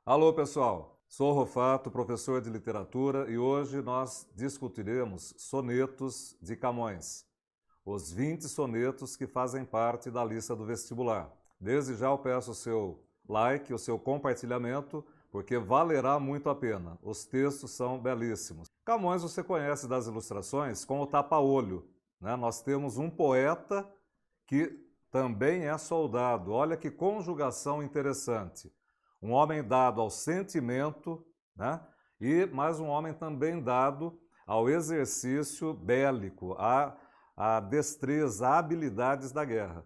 Alô, pessoal! Sou Rofato, professor de literatura, e hoje nós discutiremos sonetos de Camões, os 20 sonetos que fazem parte da lista do vestibular. Desde já eu peço o seu like, o seu compartilhamento, porque valerá muito a pena. Os textos são belíssimos. Camões você conhece das ilustrações com o tapa-olho, né? Nós temos um poeta que também é soldado. Olha que conjugação interessante. Um homem dado ao sentimento, né? E mais um homem também dado ao exercício bélico, à destreza, a habilidades da guerra.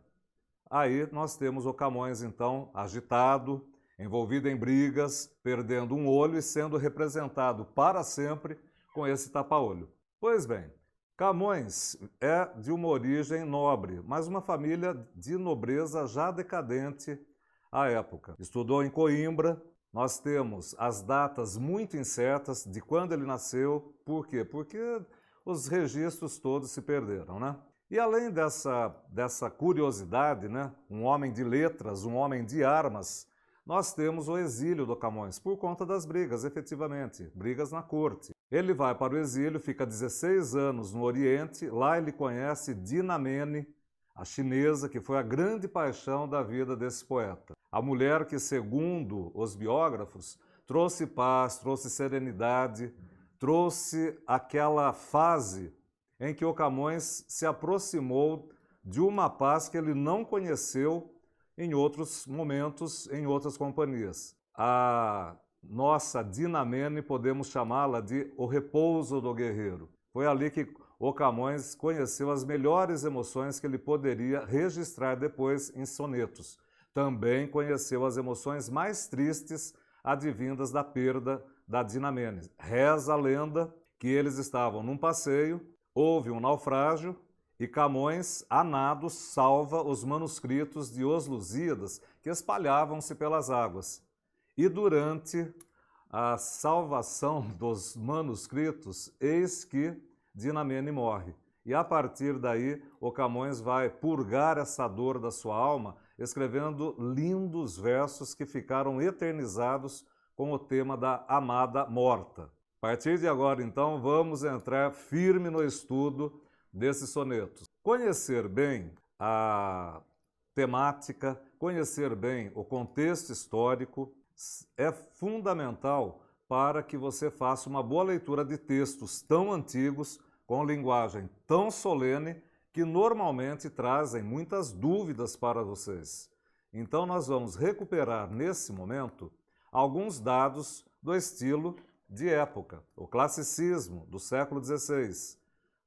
Aí nós temos o Camões, então, agitado, envolvido em brigas, perdendo um olho e sendo representado para sempre com esse tapa-olho. Pois bem, Camões é de uma origem nobre, mas uma família de nobreza já decadente à época. Estudou em Coimbra. Nós temos as datas muito incertas de quando ele nasceu. Por quê? Porque os registros todos se perderam, né? E além dessa curiosidade, né? Um homem de letras, um homem de armas, nós temos o exílio do Camões, por conta das brigas, efetivamente, brigas na corte. Ele vai para o exílio, fica 16 anos no Oriente, lá ele conhece Dinamene, a chinesa, que foi a grande paixão da vida desse poeta. A mulher que, segundo os biógrafos, trouxe paz, trouxe serenidade, trouxe aquela fase em que o Camões se aproximou de uma paz que ele não conheceu em outros momentos, em outras companhias. A nossa Dinamene, podemos chamá-la de o repouso do guerreiro. Foi ali que o Camões conheceu as melhores emoções que ele poderia registrar depois em sonetos. Também conheceu as emoções mais tristes advindas da perda da Dinamene. Reza a lenda que eles estavam num passeio, houve um naufrágio e Camões, a nado, salva os manuscritos de Os Lusíadas que espalhavam-se pelas águas. E durante a salvação dos manuscritos, eis que Dinamene morre. E a partir daí, o Camões vai purgar essa dor da sua alma, escrevendo lindos versos que ficaram eternizados com o tema da amada morta. A partir de agora, então, vamos entrar firme no estudo desses sonetos. Conhecer bem a temática, conhecer bem o contexto histórico é fundamental para que você faça uma boa leitura de textos tão antigos, com linguagem tão solene, que normalmente trazem muitas dúvidas para vocês. Então nós vamos recuperar nesse momento alguns dados do estilo de época, o classicismo do século XVI.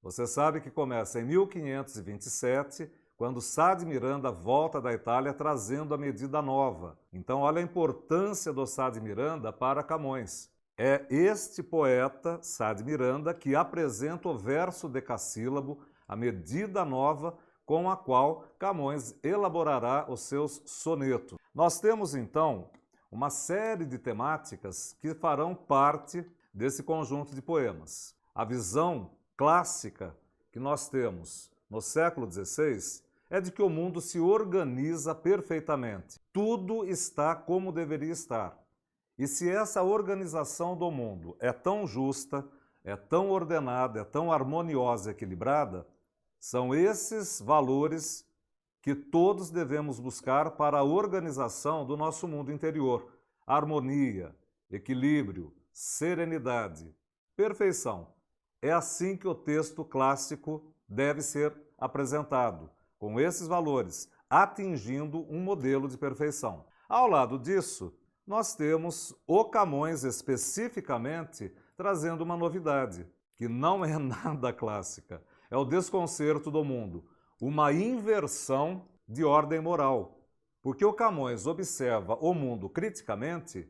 Você sabe que começa em 1527, quando Sá de Miranda volta da Itália trazendo a medida nova. Então olha a importância do Sá de Miranda para Camões. É este poeta, Sá de Miranda, que apresenta o verso decassílabo, a medida nova, com a qual Camões elaborará os seus sonetos. Nós temos, então, uma série de temáticas que farão parte desse conjunto de poemas. A visão clássica que nós temos no século XVI é de que o mundo se organiza perfeitamente. Tudo está como deveria estar. E se essa organização do mundo é tão justa, é tão ordenada, é tão harmoniosa e equilibrada, são esses valores que todos devemos buscar para a organização do nosso mundo interior. Harmonia, equilíbrio, serenidade, perfeição. É assim que o texto clássico deve ser apresentado, com esses valores, atingindo um modelo de perfeição. Ao lado disso, nós temos o Camões especificamente trazendo uma novidade, que não é nada clássica. É o desconcerto do mundo, uma inversão de ordem moral. Porque o Camões observa o mundo criticamente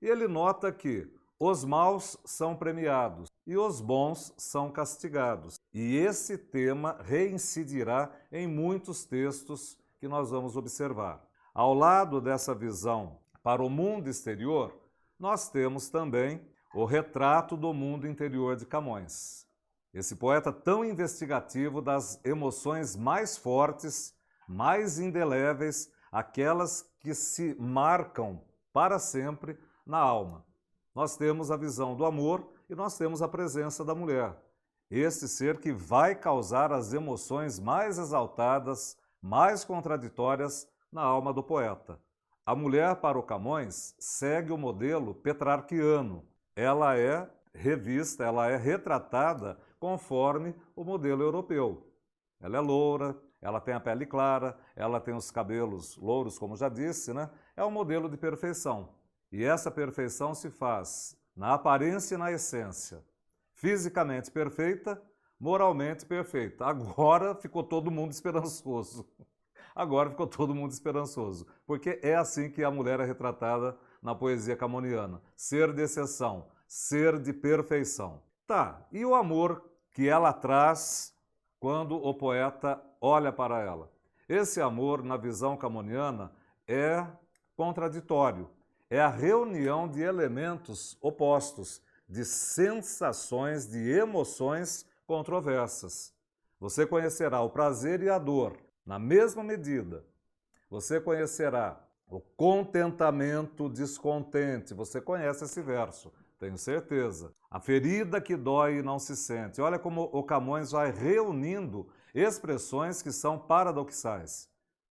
e ele nota que os maus são premiados e os bons são castigados. E esse tema reincidirá em muitos textos que nós vamos observar. Ao lado dessa visão para o mundo exterior, nós temos também o retrato do mundo interior de Camões. Esse poeta tão investigativo das emoções mais fortes, mais indeléveis, aquelas que se marcam para sempre na alma. Nós temos a visão do amor e nós temos a presença da mulher. Este ser que vai causar as emoções mais exaltadas, mais contraditórias na alma do poeta. A mulher, para o Camões, segue o modelo petrarquiano. Ela é revista, ela é retratada conforme o modelo europeu. Ela é loura, ela tem a pele clara, ela tem os cabelos louros, como já disse, né? É um modelo de perfeição. E essa perfeição se faz na aparência e na essência. Fisicamente perfeita, moralmente perfeita. Agora ficou todo mundo esperançoso. Agora ficou todo mundo esperançoso. Porque é assim que a mulher é retratada na poesia camoniana. Ser de exceção, ser de perfeição. Tá, e o amor que ela traz quando o poeta olha para ela? Esse amor, na visão camoniana, é contraditório. É a reunião de elementos opostos, de sensações, de emoções controversas. Você conhecerá o prazer e a dor na mesma medida. Você conhecerá o contentamento descontente. Você conhece esse verso, tenho certeza. A ferida que dói e não se sente. Olha como o Camões vai reunindo expressões que são paradoxais,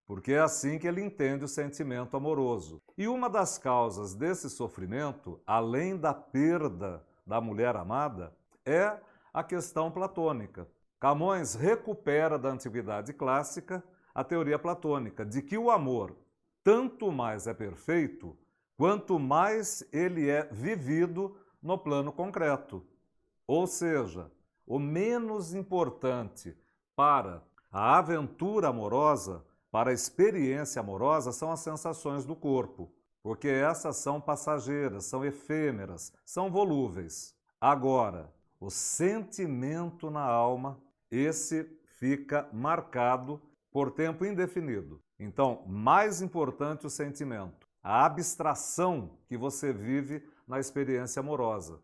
porque é assim que ele entende o sentimento amoroso. E uma das causas desse sofrimento, além da perda da mulher amada, é a questão platônica. Camões recupera da antiguidade clássica a teoria platônica de que o amor tanto mais é perfeito, quanto mais ele é vivido no plano concreto. Ou seja, o menos importante para a aventura amorosa, para a experiência amorosa, são as sensações do corpo, porque essas são passageiras, são efêmeras, são volúveis. Agora, o sentimento na alma, esse fica marcado por tempo indefinido. Então, mais importante o sentimento, a abstração que você vive na experiência amorosa.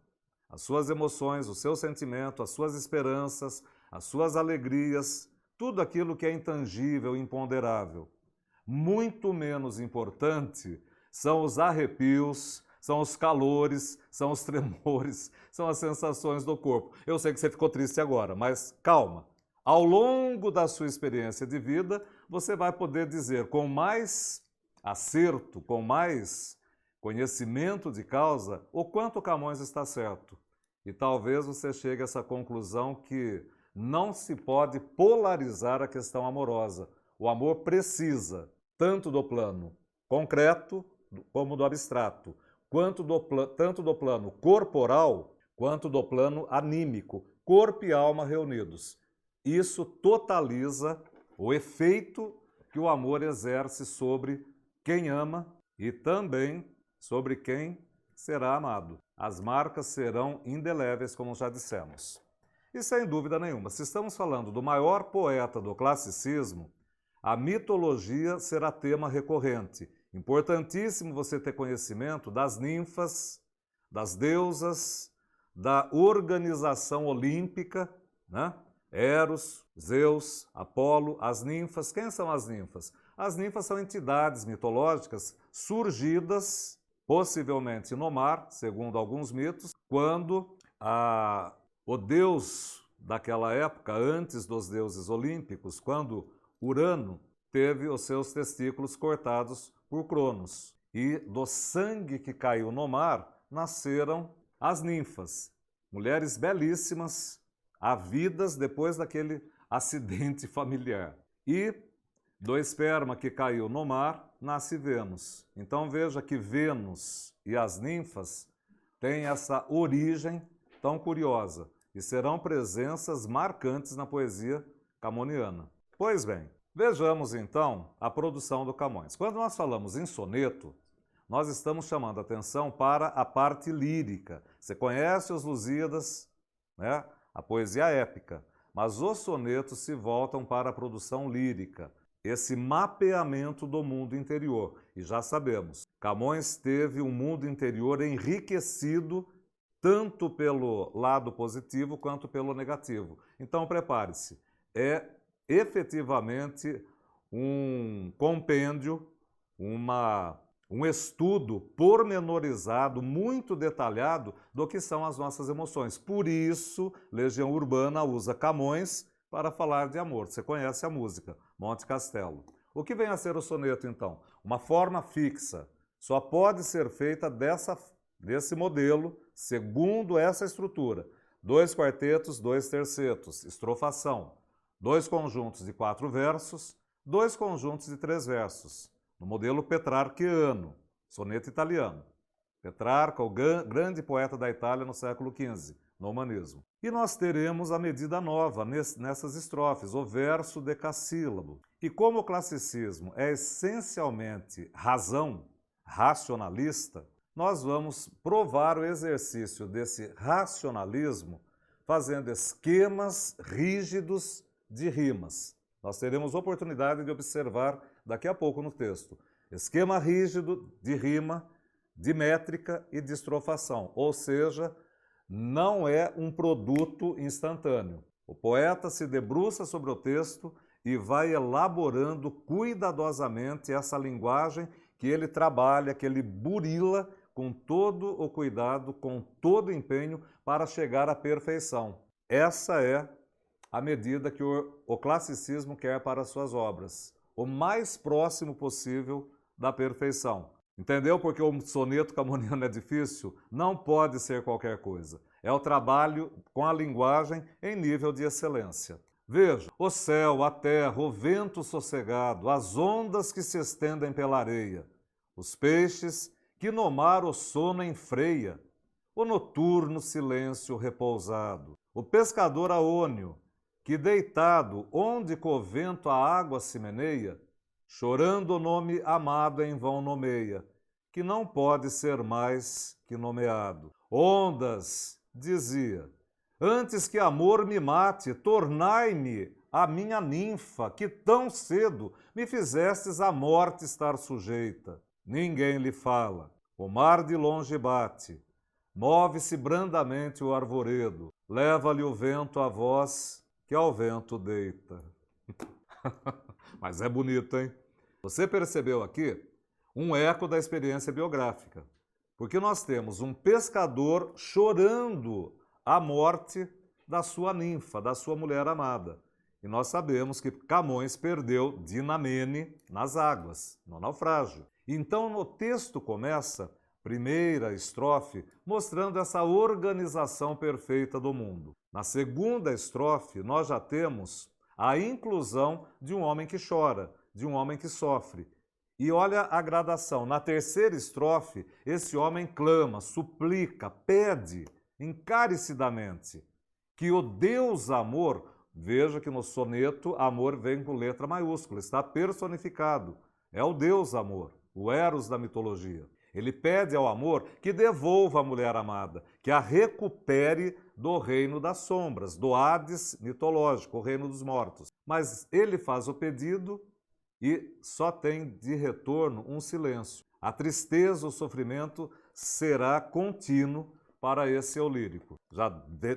As suas emoções, o seu sentimento, as suas esperanças, as suas alegrias, tudo aquilo que é intangível, imponderável. Muito menos importante são os arrepios, são os calores, são os tremores, são as sensações do corpo. Eu sei que você ficou triste agora, mas calma. Ao longo da sua experiência de vida, você vai poder dizer com mais acerto, com mais conhecimento de causa, o quanto Camões está certo. E talvez você chegue a essa conclusão que não se pode polarizar a questão amorosa. O amor precisa tanto do plano concreto como do abstrato, tanto do plano corporal quanto do plano anímico, corpo e alma reunidos. Isso totaliza o efeito que o amor exerce sobre quem ama e também sobre quem será amado. As marcas serão indeléveis, como já dissemos. E sem dúvida nenhuma, se estamos falando do maior poeta do classicismo, a mitologia será tema recorrente. Importantíssimo você ter conhecimento das ninfas, das deusas, da organização olímpica, né? Eros, Zeus, Apolo, as ninfas. Quem são as ninfas? As ninfas são entidades mitológicas surgidas, possivelmente no mar, segundo alguns mitos, quando o deus daquela época, antes dos deuses olímpicos, quando Urano teve os seus testículos cortados por Cronos. E do sangue que caiu no mar, nasceram as ninfas, mulheres belíssimas, havidas depois daquele acidente familiar. E do esperma que caiu no mar, nasce Vênus. Então veja que Vênus e as ninfas têm essa origem tão curiosa e serão presenças marcantes na poesia camoniana. Pois bem, vejamos então a produção do Camões. Quando nós falamos em soneto, nós estamos chamando a atenção para a parte lírica. Você conhece os Lusíadas, né? A poesia épica, mas os sonetos se voltam para a produção lírica, esse mapeamento do mundo interior. E já sabemos, Camões teve um mundo interior enriquecido tanto pelo lado positivo quanto pelo negativo. Então prepare-se, é efetivamente um compêndio, uma um estudo pormenorizado, muito detalhado do que são as nossas emoções. Por isso, Legião Urbana usa Camões para falar de amor. Você conhece a música, Monte Castelo. O que vem a ser o soneto, então? Uma forma fixa. Só pode ser feita desse modelo, segundo essa estrutura. 2 quartetos, 2 tercetos, estrofação. 2 conjuntos de 4 versos, 2 conjuntos de 3 versos. No modelo petrarquiano, soneto italiano. Petrarca, o grande poeta da Itália no século XV, no humanismo. E nós teremos a medida nova nessas estrofes, o verso decassílabo. E como o classicismo é essencialmente razão, racionalista, nós vamos provar o exercício desse racionalismo fazendo esquemas rígidos de rimas. Nós teremos oportunidade de observar daqui a pouco no texto. Esquema rígido de rima, de métrica e de estrofação, ou seja, não é um produto instantâneo. O poeta se debruça sobre o texto e vai elaborando cuidadosamente essa linguagem que ele trabalha, que ele burila com todo o cuidado, com todo o empenho para chegar à perfeição. Essa é a medida que o classicismo quer para as suas obras, o mais próximo possível da perfeição. Entendeu? Porque o soneto camoniano é difícil? Não pode ser qualquer coisa. É o trabalho com a linguagem em nível de excelência. Veja, o céu, a terra, o vento sossegado, as ondas que se estendem pela areia, os peixes que no mar o sono enfreia, o noturno silêncio repousado, o pescador aônio, que deitado onde com o vento a água se meneia, chorando o nome amado em vão nomeia, que não pode ser mais que nomeado. Ondas, dizia, antes que amor me mate, tornai-me a minha ninfa, que tão cedo me fizestes à morte estar sujeita. Ninguém lhe fala, o mar de longe bate, move-se brandamente o arvoredo, leva-lhe o vento a voz que ao vento deita. Mas é bonito, hein? Você percebeu aqui um eco da experiência biográfica, porque nós temos um pescador chorando a morte da sua ninfa, da sua mulher amada. E nós sabemos que Camões perdeu Dinamene nas águas, no naufrágio. Então, o texto começa, primeira estrofe, mostrando essa organização perfeita do mundo. Na segunda estrofe, nós já temos a inclusão de um homem que chora, de um homem que sofre. E olha a gradação. Na terceira estrofe, esse homem clama, suplica, pede encarecidamente que o Deus amor, veja que no soneto amor vem com letra maiúscula, está personificado. É o Deus amor, o Eros da mitologia. Ele pede ao amor que devolva a mulher amada, que a recupere do reino das sombras, do Hades mitológico, o reino dos mortos. Mas ele faz o pedido e só tem de retorno um silêncio. A tristeza, o sofrimento será contínuo para esse eu lírico. Já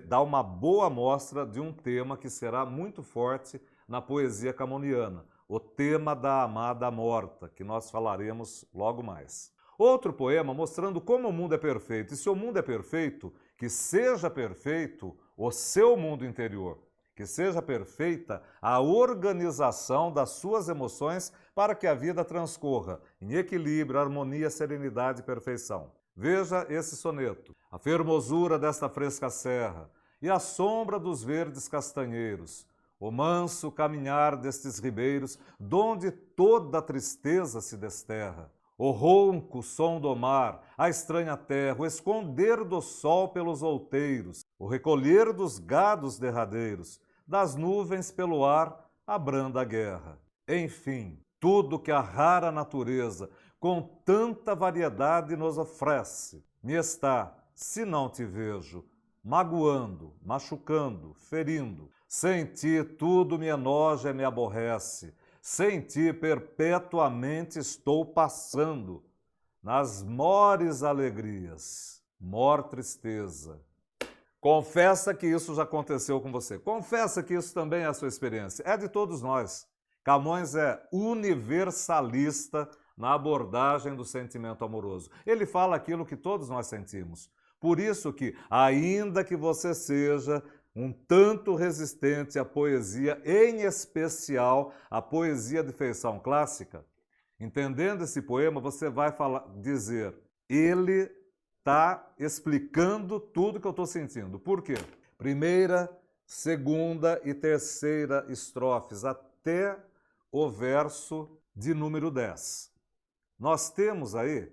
dá uma boa amostra de um tema que será muito forte na poesia camoniana, o tema da amada morta, que nós falaremos logo mais. Outro poema mostrando como o mundo é perfeito. E se o mundo é perfeito, que seja perfeito o seu mundo interior, que seja perfeita a organização das suas emoções para que a vida transcorra em equilíbrio, harmonia, serenidade e perfeição. Veja esse soneto. A fermosura desta fresca serra e a sombra dos verdes castanheiros, o manso caminhar destes ribeiros, donde toda a tristeza se desterra. O ronco som do mar, a estranha terra, o esconder do sol pelos outeiros, o recolher dos gados derradeiros, das nuvens pelo ar, a branda guerra. Enfim, tudo que a rara natureza, com tanta variedade nos oferece, me está, se não te vejo, magoando, machucando, ferindo. Sem ti tudo me enoja e me aborrece. Sem ti perpetuamente estou passando. Nas mores alegrias, mor tristeza. Confessa que isso já aconteceu com você. Confessa que isso também é a sua experiência. É de todos nós. Camões é universalista na abordagem do sentimento amoroso. Ele fala aquilo que todos nós sentimos. Por isso que, ainda que você seja um tanto resistente à poesia, em especial à poesia de feição clássica, entendendo esse poema, você vai dizer, ele está explicando tudo que eu estou sentindo. Por quê? Primeira, segunda e terceira estrofes, até o verso de número 10. Nós temos aí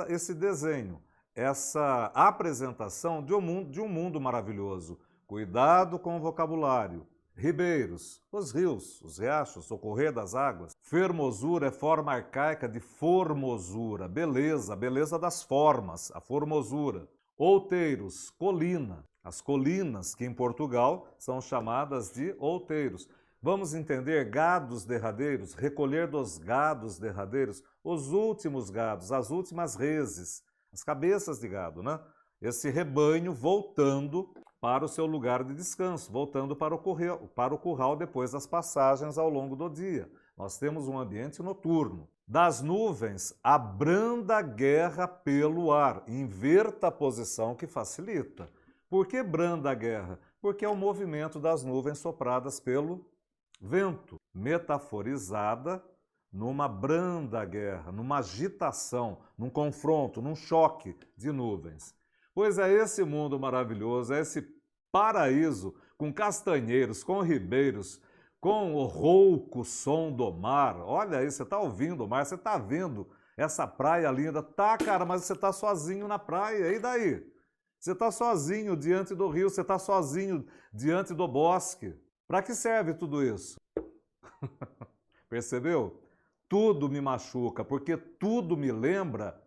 esse desenho, essa apresentação de um mundo maravilhoso. Cuidado com o vocabulário. Ribeiros, os rios, os riachos, o correr das águas. Fermosura é forma arcaica de formosura, beleza, beleza das formas, a formosura. Outeiros, colina, as colinas que em Portugal são chamadas de outeiros. Vamos entender gados derradeiros, recolher dos gados derradeiros, os últimos gados, as últimas reses, as cabeças de gado, né? Esse rebanho voltando para o seu lugar de descanso, voltando para o curral depois das passagens ao longo do dia. Nós temos um ambiente noturno. Das nuvens, a branda guerra pelo ar. Inverta a posição que facilita. Por que branda guerra? Porque é o movimento das nuvens sopradas pelo vento, metaforizada numa branda guerra, numa agitação, num confronto, num choque de nuvens. Pois é esse mundo maravilhoso, é esse paraíso com castanheiros, com ribeiros, com o rouco som do mar. Olha aí, você está ouvindo o mar, você está vendo essa praia linda. Tá, cara, mas você está sozinho na praia, e daí? Você está sozinho diante do rio, você está sozinho diante do bosque. Para que serve tudo isso? Percebeu? Tudo me machuca, porque tudo me lembra,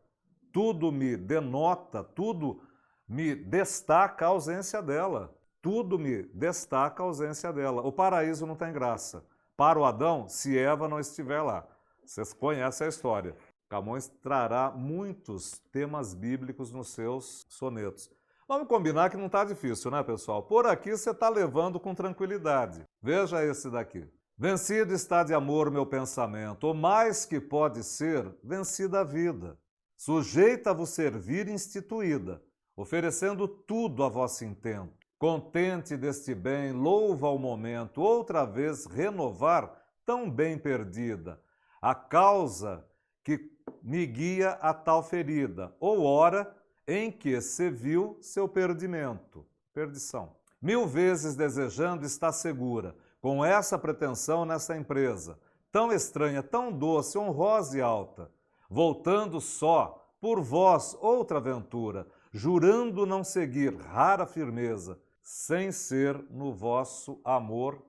tudo me denota, tudo me destaca a ausência dela. Tudo me destaca a ausência dela. O paraíso não tem graça. Para o Adão, se Eva não estiver lá. Vocês conhecem a história. Camões trará muitos temas bíblicos nos seus sonetos. Vamos combinar que não está difícil, né, pessoal? Por aqui você está levando com tranquilidade. Veja esse daqui. Vencido está de amor meu pensamento, o mais que pode ser, vencida a vida. Sujeita a vos servir instituída, oferecendo tudo a vosso intento. Contente deste bem, louva ao momento, outra vez renovar tão bem perdida, a causa que me guia a tal ferida, ou hora em que se viu seu perdimento, perdição. 1000 vezes desejando está segura, com essa pretensão nessa empresa, tão estranha, tão doce, honrosa e alta, voltando só, por vós, outra aventura, jurando não seguir rara firmeza, sem ser no vosso amor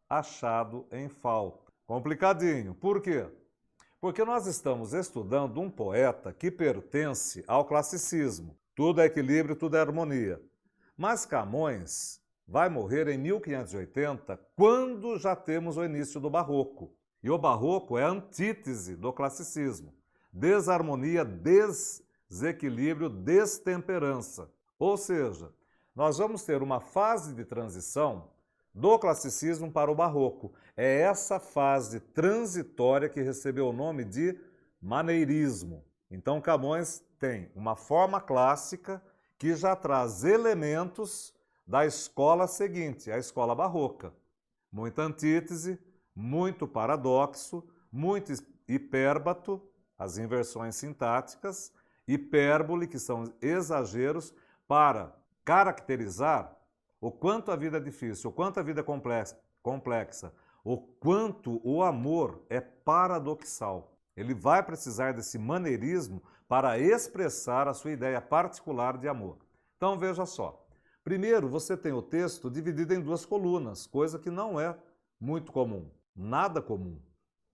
achado em falta. Complicadinho. Por quê? Porque nós estamos estudando um poeta que pertence ao classicismo. Tudo é equilíbrio, tudo é harmonia. Mas Camões vai morrer em 1580, quando já temos o início do Barroco. E o Barroco é a antítese do classicismo. Desarmonia, desequilíbrio, destemperança. Ou seja, nós vamos ter uma fase de transição do classicismo para o barroco. É essa fase transitória que recebeu o nome de maneirismo. Então Camões tem uma forma clássica que já traz elementos da escola seguinte, a escola barroca. Muita antítese, muito paradoxo, muito hipérbato, as inversões sintáticas, hipérbole, que são exageros, para caracterizar o quanto a vida é difícil, o quanto a vida é complexa, o quanto o amor é paradoxal. Ele vai precisar desse maneirismo para expressar a sua ideia particular de amor. Então veja só. Primeiro, você tem o texto dividido em 2 colunas, coisa que não é muito comum, nada comum.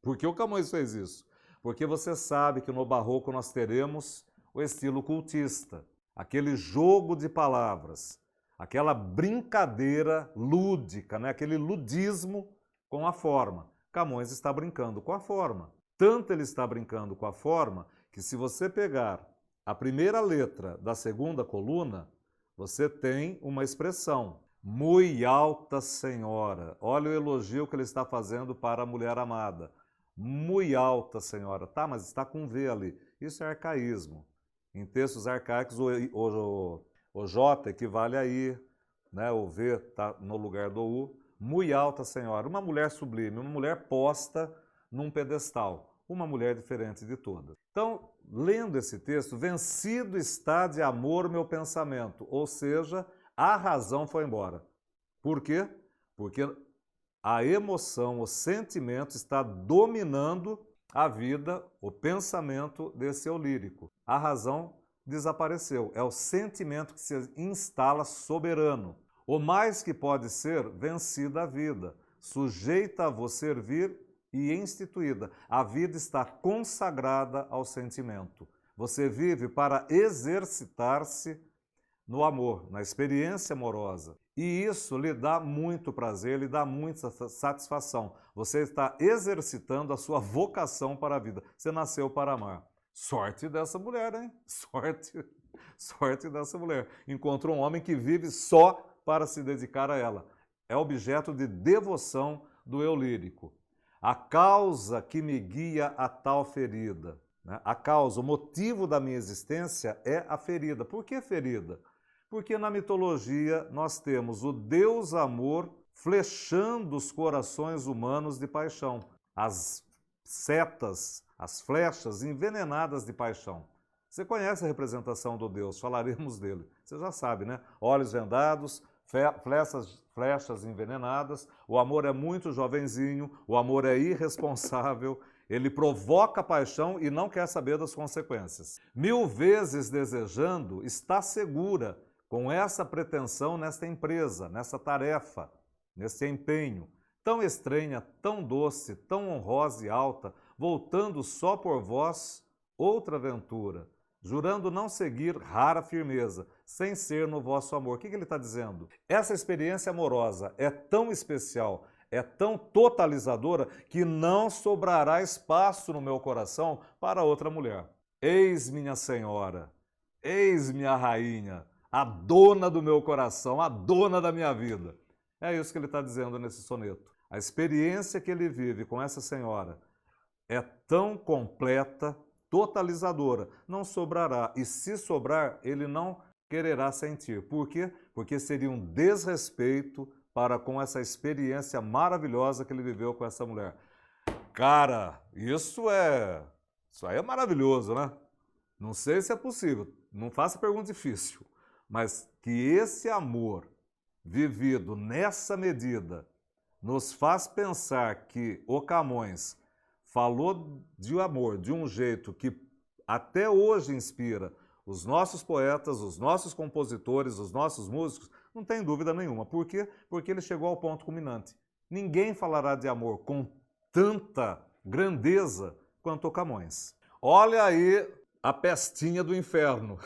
Por que o Camões fez isso? Porque você sabe que no Barroco nós teremos o estilo cultista, aquele jogo de palavras, aquela brincadeira lúdica, né? Aquele ludismo com a forma. Camões está brincando com a forma. Tanto ele está brincando com a forma que se você pegar a primeira letra da segunda coluna, você tem uma expressão, muito alta senhora. Olha o elogio que ele está fazendo para a mulher amada. Muito alta, senhora. Tá, mas está com V ali. Isso é arcaísmo. Em textos arcaicos, o J equivale a I, né? O V está no lugar do U. Muito alta, senhora. Uma mulher sublime, uma mulher posta num pedestal. Uma mulher diferente de todas. Então, lendo esse texto, vencido está de amor meu pensamento. Ou seja, a razão foi embora. Por quê? Porque a emoção, o sentimento está dominando a vida, o pensamento desse eu lírico. A razão desapareceu. É o sentimento que se instala soberano. O mais que pode ser vencida a vida, sujeita a vos servir e instituída. A vida está consagrada ao sentimento. Você vive para exercitar-se no amor, na experiência amorosa. E isso lhe dá muito prazer, lhe dá muita satisfação. Você está exercitando a sua vocação para a vida. Você nasceu para amar. Sorte dessa mulher, hein? Sorte dessa mulher. Encontrou um homem que vive só para se dedicar a ela. É objeto de devoção do eu lírico. A causa que me guia a tal ferida, né? A causa, o motivo da minha existência é a ferida. Por que ferida? Porque na mitologia nós temos o Deus amor flechando os corações humanos de paixão. As setas, as flechas envenenadas de paixão. Você conhece a representação do Deus, falaremos dele. Você já sabe, né? Olhos vendados, flechas envenenadas, o amor é muito jovenzinho, o amor é irresponsável, ele provoca paixão e não quer saber das consequências. 1000 vezes desejando, está segura com essa pretensão nesta empresa, nessa tarefa, nesse empenho, tão estranha, tão doce, tão honrosa e alta, voltando só por vós outra aventura, jurando não seguir rara firmeza, sem ser no vosso amor. O que ele está dizendo? Essa experiência amorosa é tão especial, é tão totalizadora, que não sobrará espaço no meu coração para outra mulher. Eis minha senhora, eis minha rainha, a dona do meu coração, a dona da minha vida. É isso que ele está dizendo nesse soneto. A experiência que ele vive com essa senhora é tão completa, totalizadora, não sobrará. E se sobrar, ele não quererá sentir. Por quê? Porque seria um desrespeito para com essa experiência maravilhosa que ele viveu com essa mulher. Cara, isso aí é maravilhoso, né? Não sei se é possível, não faça pergunta difícil. Mas que esse amor vivido nessa medida nos faz pensar que o Camões falou de amor de um jeito que até hoje inspira os nossos poetas, os nossos compositores, os nossos músicos, não tem dúvida nenhuma. Por quê? Porque ele chegou ao ponto culminante. Ninguém falará de amor com tanta grandeza quanto o Camões. Olha aí a pestinha do inferno.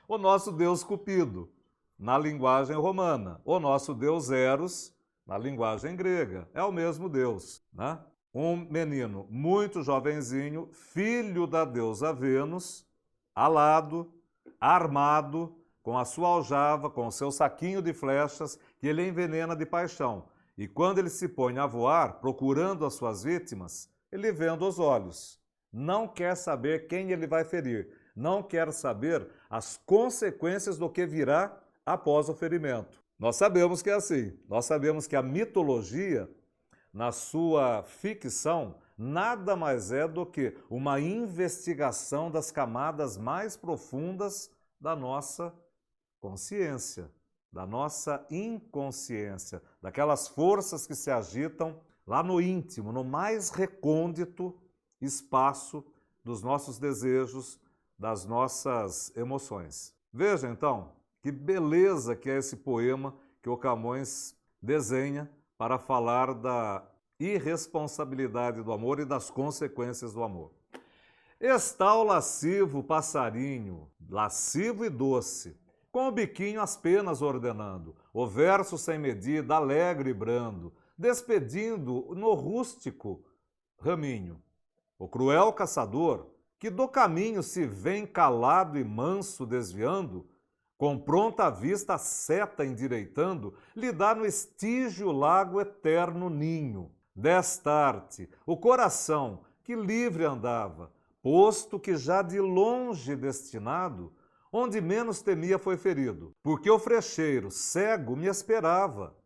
O nosso Deus Cupido, na linguagem romana. O nosso Deus Eros, na linguagem grega. É o mesmo Deus, né? Um menino muito jovenzinho, filho da deusa Vênus, alado, armado, com a sua aljava, com o seu saquinho de flechas, que ele envenena de paixão. E quando ele se põe a voar, procurando as suas vítimas, ele venda os olhos. Não quer saber quem ele vai ferir. Não quer saber as consequências do que virá após o ferimento. Nós sabemos que é assim. Nós sabemos que a mitologia, na sua ficção, nada mais é do que uma investigação das camadas mais profundas da nossa consciência, da nossa inconsciência, daquelas forças que se agitam lá no íntimo, no mais recôndito espaço dos nossos desejos, das nossas emoções. Veja, então, que beleza que é esse poema que o Camões desenha para falar da irresponsabilidade do amor e das consequências do amor. Está o lascivo passarinho, lascivo e doce, com o biquinho as penas ordenando, o verso sem medida, alegre e brando, despedindo no rústico raminho. O cruel caçador, que do caminho se vem calado e manso desviando, com pronta vista a seta endireitando, lhe dá no estígio lago eterno ninho. Destarte, o coração que livre andava, posto que já de longe destinado, onde menos temia foi ferido, porque o frecheiro, cego, me esperava,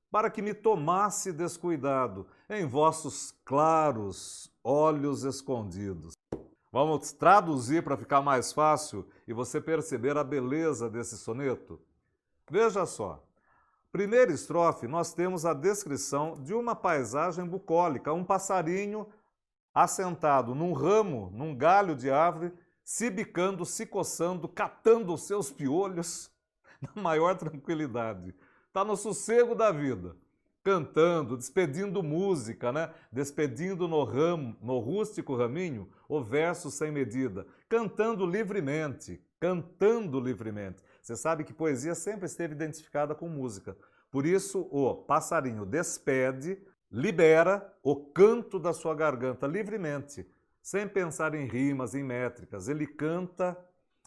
para que me tomasse descuidado em vossos claros olhos escondidos. Vamos traduzir para ficar mais fácil e você perceber a beleza desse soneto? Veja só. Primeira estrofe, nós temos a descrição de uma paisagem bucólica, um passarinho assentado num ramo, num galho de árvore, se bicando, se coçando, catando os seus piolhos na maior tranquilidade. Está no sossego da vida, cantando, despedindo música, né? Despedindo no ramo, no rústico raminho, o verso sem medida, cantando livremente, cantando livremente. Você sabe que poesia sempre esteve identificada com música. Por isso, o passarinho despede, libera o canto da sua garganta livremente, sem pensar em rimas, em métricas. Ele canta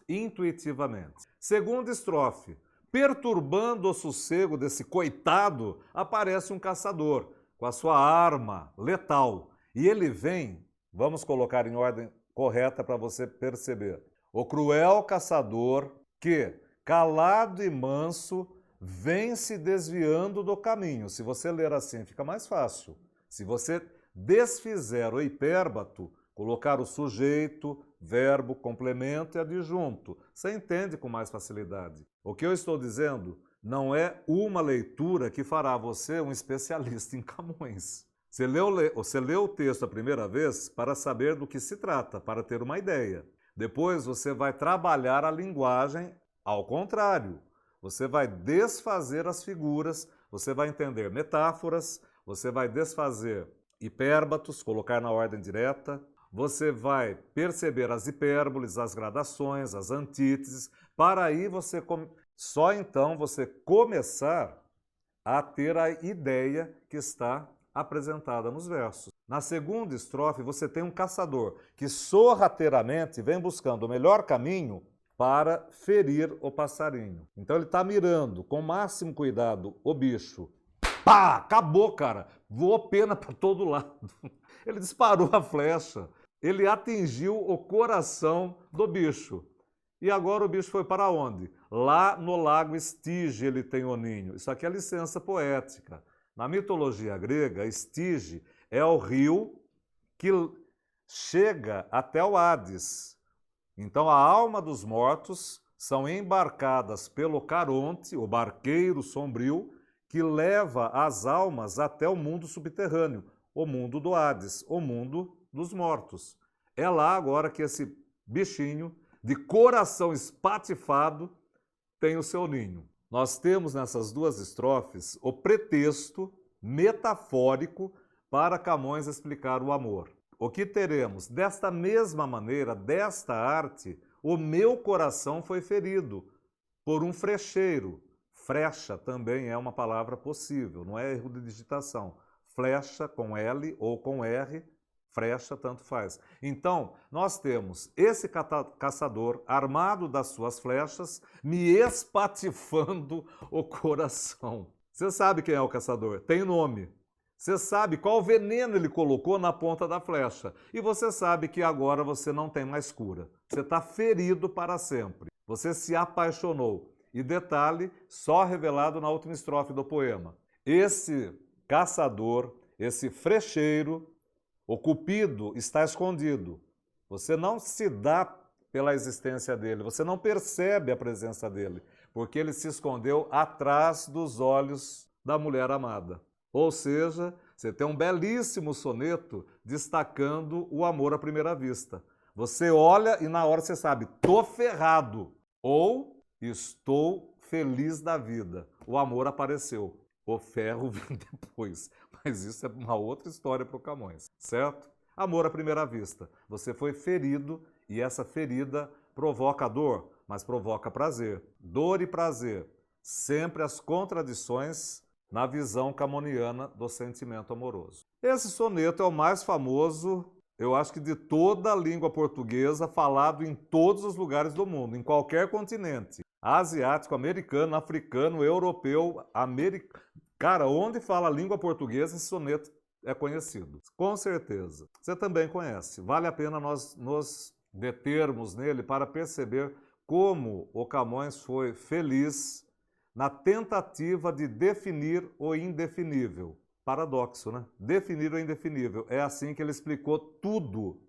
intuitivamente. Segunda estrofe. Perturbando o sossego desse coitado, aparece um caçador com a sua arma letal. E ele vem, vamos colocar em ordem correta para você perceber. O cruel caçador que, calado e manso, vem se desviando do caminho. Se você ler assim, fica mais fácil. Se você desfizer o hipérbato, colocar o sujeito, verbo, complemento e adjunto, você entende com mais facilidade. O que eu estou dizendo não é uma leitura que fará você um especialista em Camões. Você leu o texto a primeira vez para saber do que se trata, para ter uma ideia. Depois você vai trabalhar a linguagem ao contrário. Você vai desfazer as figuras, você vai entender metáforas, você vai desfazer hipérbatos, colocar na ordem direta, você vai perceber as hipérboles, as gradações, as antíteses, para aí só então você começar a ter a ideia que está apresentada nos versos. Na segunda estrofe você tem um caçador que sorrateiramente vem buscando o melhor caminho para ferir o passarinho. Então ele está mirando com o máximo cuidado o bicho. Pá! Acabou, cara! Voou pena para todo lado. Ele disparou a flecha. Ele atingiu o coração do bicho. E agora o bicho foi para onde? Lá no lago Estige ele tem o ninho. Isso aqui é licença poética. Na mitologia grega, Estige é o rio que chega até o Hades. Então a alma dos mortos são embarcadas pelo Caronte, o barqueiro sombrio, que leva as almas até o mundo subterrâneo, o mundo do Hades, o mundo dos mortos. É lá agora que esse bichinho, de coração espatifado, tem o seu ninho. Nós temos nessas duas estrofes o pretexto metafórico para Camões explicar o amor. O que teremos? Desta mesma maneira, desta arte, o meu coração foi ferido por um frecheiro. Frecha também é uma palavra possível, não é erro de digitação. Flecha com L ou com R, frecha tanto faz. Então, nós temos esse caçador armado das suas flechas me espatifando o coração. Você sabe quem é o caçador? Tem nome. Você sabe qual veneno ele colocou na ponta da flecha. E você sabe que agora você não tem mais cura. Você está ferido para sempre. Você se apaixonou. E detalhe, só revelado na última estrofe do poema. Esse caçador, esse frecheiro, o cupido está escondido. Você não se dá pela existência dele, você não percebe a presença dele, porque ele se escondeu atrás dos olhos da mulher amada. Ou seja, você tem um belíssimo soneto destacando o amor à primeira vista. Você olha e na hora você sabe, tô ferrado ou estou feliz da vida. O amor apareceu. O ferro vem depois. Mas isso é uma outra história para o Camões, certo? Amor à primeira vista. Você foi ferido e essa ferida provoca dor, mas provoca prazer. Dor e prazer, sempre as contradições na visão camoniana do sentimento amoroso. Esse soneto é o mais famoso, eu acho que de toda a língua portuguesa, falado em todos os lugares do mundo, em qualquer continente. Asiático, americano, africano, europeu, americano. Cara, onde fala a língua portuguesa, esse soneto é conhecido. Com certeza. Você também conhece. Vale a pena nós nos determos nele para perceber como o Camões foi feliz na tentativa de definir o indefinível. Paradoxo, né? Definir o indefinível. É assim que ele explicou tudo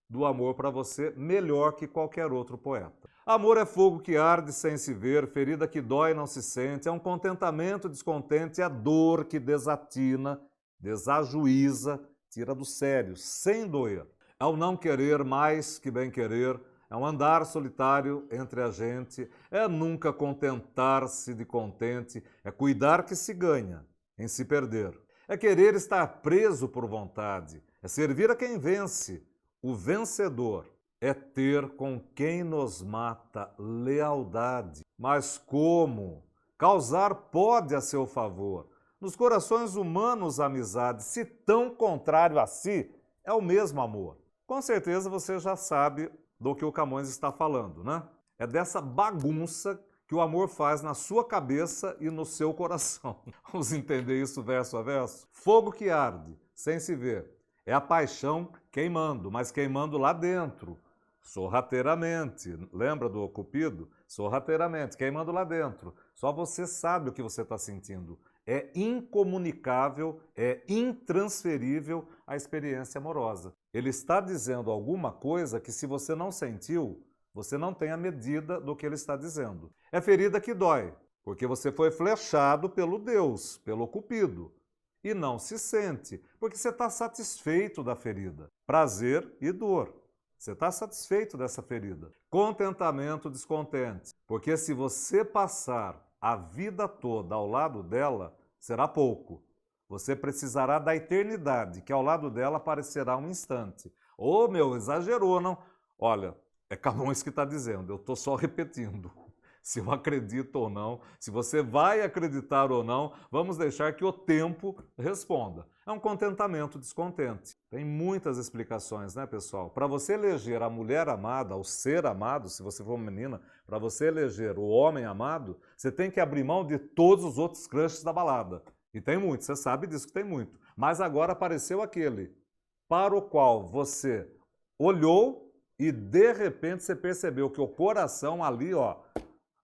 do amor para você, melhor que qualquer outro poeta. Amor é fogo que arde sem se ver, ferida que dói e não se sente, é um contentamento descontente, é a dor que desatina, desajuiza, tira do sério, sem doer. É o não querer mais que bem querer, é um andar solitário entre a gente, é nunca contentar-se de contente, é cuidar que se ganha em se perder. É querer estar preso por vontade, é servir a quem vence. O vencedor é ter com quem nos mata lealdade. Mas como? Causar pode a seu favor. Nos corações humanos, a amizade, se tão contrário a si, é o mesmo amor. Com certeza você já sabe do que o Camões está falando, né? É dessa bagunça que o amor faz na sua cabeça e no seu coração. Vamos entender isso verso a verso? Fogo que arde, sem se ver. É a paixão queimando, mas queimando lá dentro, sorrateiramente. Lembra do Cupido? Sorrateiramente, queimando lá dentro. Só você sabe o que você está sentindo. É incomunicável, é intransferível a experiência amorosa. Ele está dizendo alguma coisa que, se você não sentiu, você não tem a medida do que ele está dizendo. É ferida que dói, porque você foi flechado pelo Deus, pelo Cupido. E não se sente, porque você está satisfeito da ferida. Prazer e dor. Você está satisfeito dessa ferida. Contentamento, descontente. Porque se você passar a vida toda ao lado dela, será pouco. Você precisará da eternidade, que ao lado dela parecerá um instante. Ô, meu, exagerou, não? Olha, é Camões que está dizendo, eu estou só repetindo. Se eu acredito ou não, se você vai acreditar ou não, vamos deixar que o tempo responda. É um contentamento descontente. Tem muitas explicações, né, pessoal? Para você eleger a mulher amada, o ser amado, se você for uma menina, para você eleger o homem amado, você tem que abrir mão de todos os outros crushes da balada. E tem muito, você sabe disso que tem muito. Mas agora apareceu aquele para o qual você olhou e de repente você percebeu que o coração ali, ó,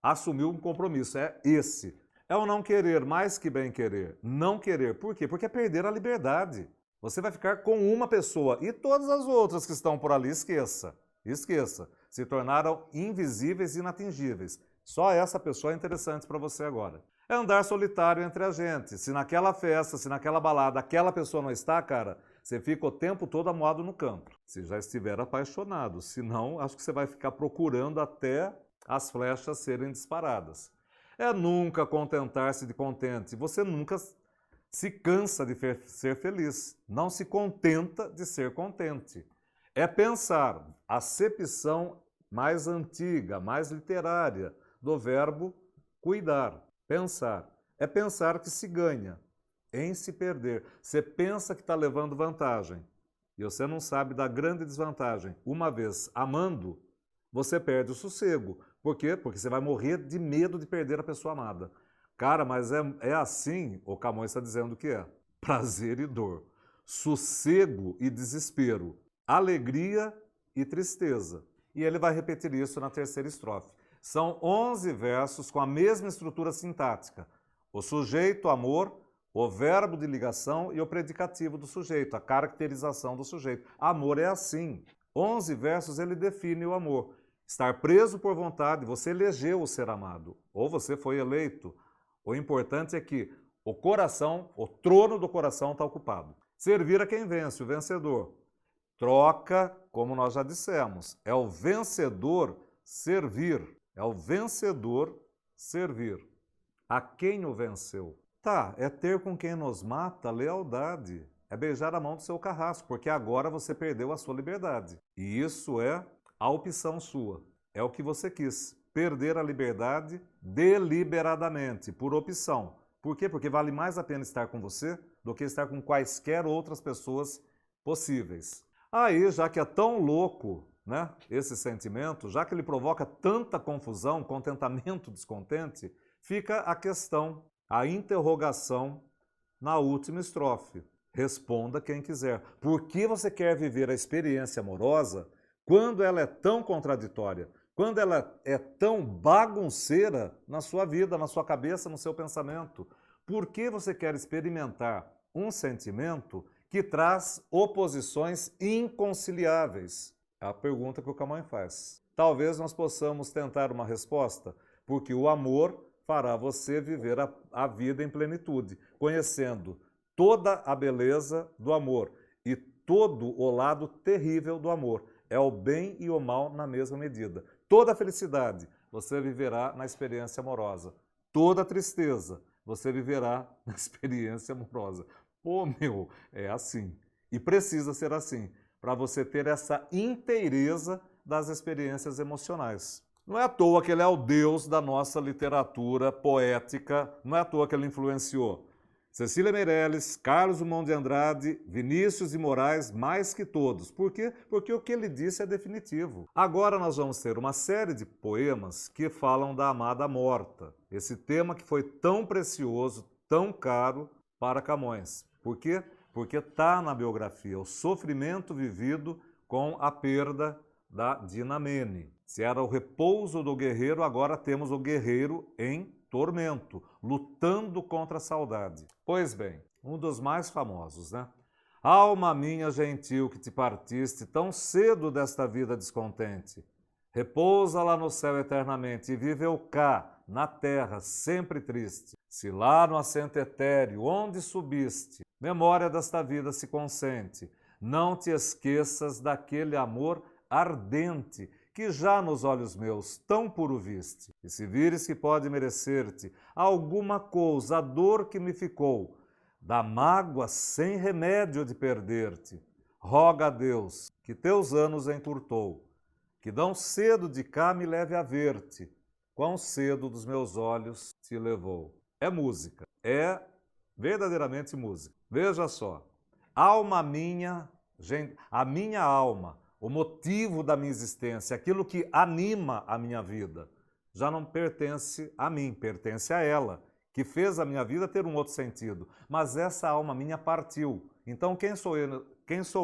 assumiu um compromisso, é esse. É o não querer mais que bem querer. Não querer, por quê? Porque é perder a liberdade. Você vai ficar com uma pessoa e todas as outras que estão por ali, esqueça. Esqueça. Se tornaram invisíveis e inatingíveis. Só essa pessoa é interessante para você agora. É andar solitário entre a gente. Se naquela festa, se naquela balada, aquela pessoa não está, cara, você fica o tempo todo amuado no canto. Se já estiver apaixonado. Se não, acho que você vai ficar procurando até as flechas serem disparadas. É nunca contentar-se de contente. Você nunca se cansa de ser feliz. Não se contenta de ser contente. É pensar, a acepção mais antiga, mais literária do verbo cuidar. Pensar. É pensar que se ganha em se perder. Você pensa que está levando vantagem e você não sabe da grande desvantagem. Uma vez amando, você perde o sossego. Por quê? Porque você vai morrer de medo de perder a pessoa amada. Cara, mas é assim, o Camões está dizendo que é. Prazer e dor. Sossego e desespero. Alegria e tristeza. E ele vai repetir isso na terceira estrofe. São 11 versos com a mesma estrutura sintática. O sujeito, amor, o verbo de ligação e o predicativo do sujeito, a caracterização do sujeito. Amor é assim. 11 versos ele define o amor. Estar preso por vontade, você elegeu o ser amado, ou você foi eleito. O importante é que o coração, o trono do coração está ocupado. Servir a quem vence, o vencedor. Troca, como nós já dissemos, é o vencedor servir. É o vencedor servir. A quem o venceu? Tá, é ter com quem nos mata lealdade. É beijar a mão do seu carrasco, porque agora você perdeu a sua liberdade. E isso é a opção sua. É o que você quis. Perder a liberdade deliberadamente, por opção. Por quê? Porque vale mais a pena estar com você do que estar com quaisquer outras pessoas possíveis. Aí, já que é tão louco, né, esse sentimento, já que ele provoca tanta confusão, contentamento, descontente, fica a questão, a interrogação na última estrofe. Responda quem quiser. Por que você quer viver a experiência amorosa quando ela é tão contraditória? Quando ela é tão bagunceira na sua vida, na sua cabeça, no seu pensamento? Por que você quer experimentar um sentimento que traz oposições inconciliáveis? É a pergunta que o Camões faz. Talvez nós possamos tentar uma resposta, porque o amor fará você viver a vida em plenitude, conhecendo toda a beleza do amor e todo o lado terrível do amor. É o bem e o mal na mesma medida. Toda a felicidade você viverá na experiência amorosa. Toda a tristeza você viverá na experiência amorosa. Pô, meu, é assim. E precisa ser assim, para você ter essa inteireza das experiências emocionais. Não é à toa que ele é o Deus da nossa literatura poética, não é à toa que ele influenciou Cecília Meirelles, Carlos Drummond de Andrade, Vinícius de Moraes, mais que todos. Por quê? Porque o que ele disse é definitivo. Agora nós vamos ter uma série de poemas que falam da amada morta. Esse tema que foi tão precioso, tão caro para Camões. Por quê? Porque está na biografia o sofrimento vivido com a perda da Dinamene. Se era o repouso do guerreiro, agora temos o guerreiro em tormento, lutando contra a saudade. Pois bem, um dos mais famosos, né? Alma minha gentil que te partiste tão cedo desta vida descontente, repousa lá no céu eternamente e vive eu cá, na terra, sempre triste. Se lá no assento etéreo, onde subiste, memória desta vida se consente, não te esqueças daquele amor ardente que já nos olhos meus tão puro viste. E se vires que pode merecer-te alguma coisa, a dor que me ficou, da mágoa sem remédio de perder-te, roga a Deus que teus anos encurtou, que dão cedo de cá me leve a ver-te, quão cedo dos meus olhos te levou. É música, é verdadeiramente música. Veja só, alma minha, a minha alma, o motivo da minha existência, aquilo que anima a minha vida, já não pertence a mim, pertence a ela, que fez a minha vida ter um outro sentido. Mas essa alma minha partiu. Então quem sou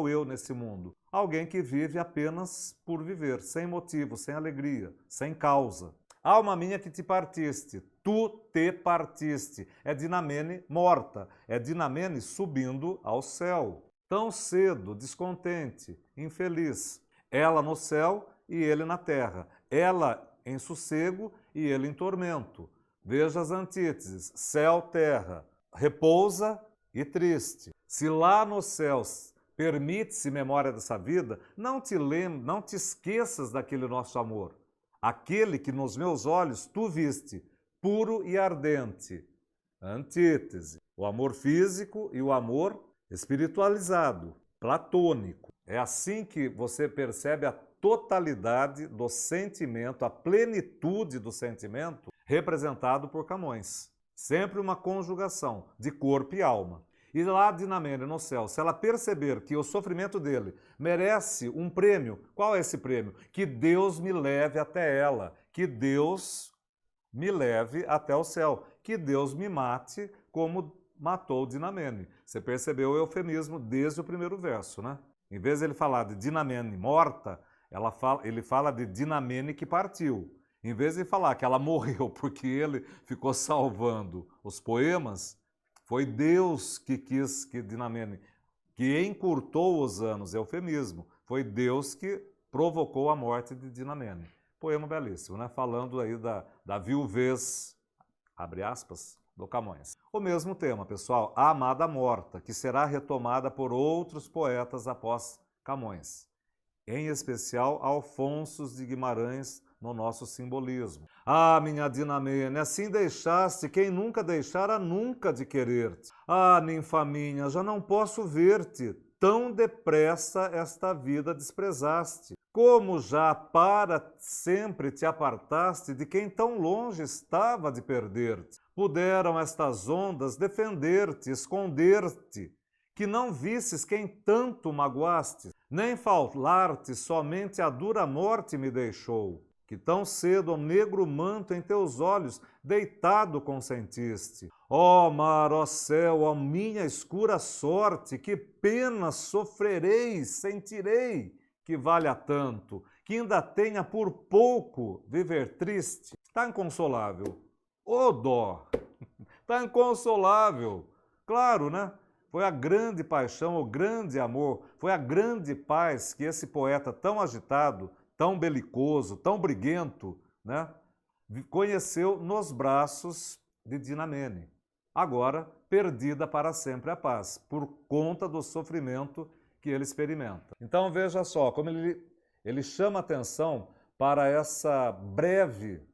eu nesse mundo? Alguém que vive apenas por viver, sem motivo, sem alegria, sem causa. Alma minha que te partiste, tu te partiste. É Dinamene morta, é Dinamene subindo ao céu. Tão cedo, descontente, infeliz. Ela no céu e ele na terra. Ela em sossego e ele em tormento. Veja as antíteses, céu, terra, repousa e triste. Se lá nos céus permite-se memória dessa vida, não te esqueças daquele nosso amor. Aquele que nos meus olhos tu viste, puro e ardente. Antítese, o amor físico e o amor espiritualizado, platônico. É assim que você percebe a totalidade do sentimento, a plenitude do sentimento representado por Camões. Sempre uma conjugação de corpo e alma. E lá Dinamene no céu, se ela perceber que o sofrimento dele merece um prêmio, qual é esse prêmio? Que Deus me leve até ela, que Deus me leve até o céu, que Deus me mate como matou Dinamene. Você percebeu o eufemismo desde o primeiro verso, né? Em vez de ele falar de Dinamene morta, ele fala de Dinamene que partiu. Em vez de falar que ela morreu porque ele ficou salvando os poemas, foi Deus que quis que Dinamene, que encurtou os anos, eufemismo. Foi Deus que provocou a morte de Dinamene. Poema belíssimo, né? Falando aí da viuvez, abre aspas, do Camões. O mesmo tema, pessoal, a amada morta, que será retomada por outros poetas após Camões. Em especial, Alfonso de Guimarães, no nosso simbolismo. Ah, minha Dinamene, assim deixaste quem nunca deixara nunca de querer-te. Ah, ninfa minha, já não posso ver-te, tão depressa esta vida desprezaste. Como já para sempre te apartaste de quem tão longe estava de perder-te. Puderam estas ondas defender-te, esconder-te, que não visses quem tanto magoaste, nem falar-te somente a dura morte me deixou. que tão cedo o negro manto em teus olhos deitado consentiste. Ó mar, ó céu, ó minha escura sorte, que pena sofrerei, sentirei, que valha tanto, que ainda tenha por pouco viver triste. Está inconsolável. Ô dó! Está inconsolável. Claro, né? Foi a grande paixão, o grande amor, foi a grande paz que esse poeta tão agitado, tão belicoso, tão briguento, né, conheceu nos braços de Dinamene. Agora, perdida para sempre a paz, por conta do sofrimento que ele experimenta. Então veja só, como ele chama atenção para essa breve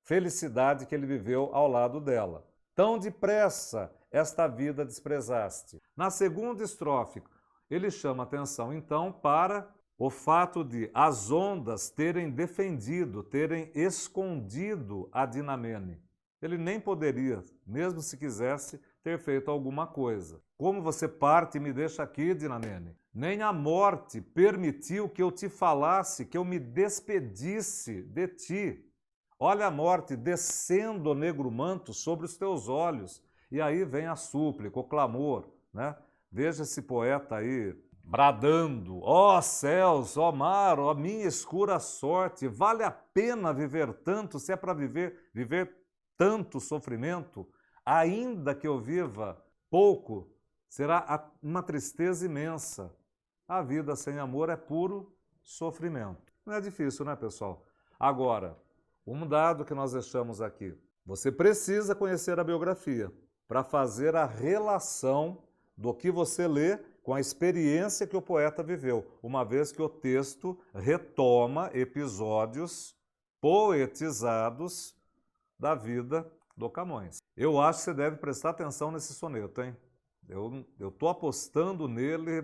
felicidade que ele viveu ao lado dela. Tão depressa esta vida desprezaste. Na segunda estrofe, ele chama atenção então para o fato de as ondas terem defendido, terem escondido a Dinamene. Ele nem poderia, mesmo se quisesse, ter feito alguma coisa. Como você parte e me deixa aqui, Dinamene? Nem a morte permitiu que eu te falasse, que eu me despedisse de ti. Olha a morte descendo o negro manto sobre os teus olhos. E aí vem a súplica, o clamor, né? Veja esse poeta aí bradando: ó céus, ó mar, ó minha escura sorte, vale a pena viver tanto, se é para viver tanto sofrimento, ainda que eu viva pouco, será uma tristeza imensa. A vida sem amor é puro sofrimento. Não é difícil, né, pessoal? Agora, um dado que nós deixamos aqui. Você precisa conhecer a biografia para fazer a relação do que você lê com a experiência que o poeta viveu, uma vez que o texto retoma episódios poetizados da vida do Camões. Eu acho que você deve prestar atenção nesse soneto, hein? Eu estou apostando nele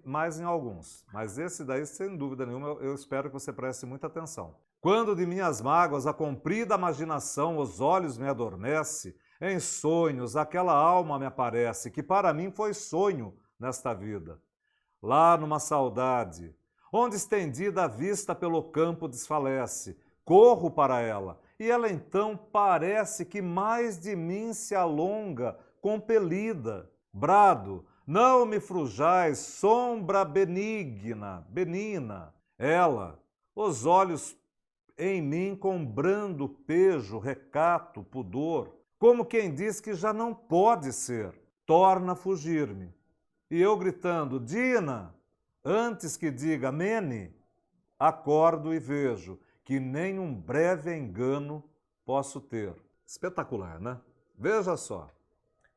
mais em alguns, mas esse daí, sem dúvida nenhuma, eu espero que você preste muita atenção. Quando de minhas mágoas a comprida imaginação os olhos me adormece, em sonhos aquela alma me aparece, que para mim foi sonho nesta vida. Lá numa saudade, onde estendida a vista pelo campo desfalece, corro para ela, e ela então parece que mais de mim se alonga, compelida. Brado, não me frujais, sombra benigna. Ela, os olhos em mim com brando pejo, recato, pudor, como quem diz que já não pode ser, torna a fugir-me. E eu gritando: Dina, antes que diga Mene, acordo e vejo que nem um breve engano posso ter. Espetacular, né? Veja só.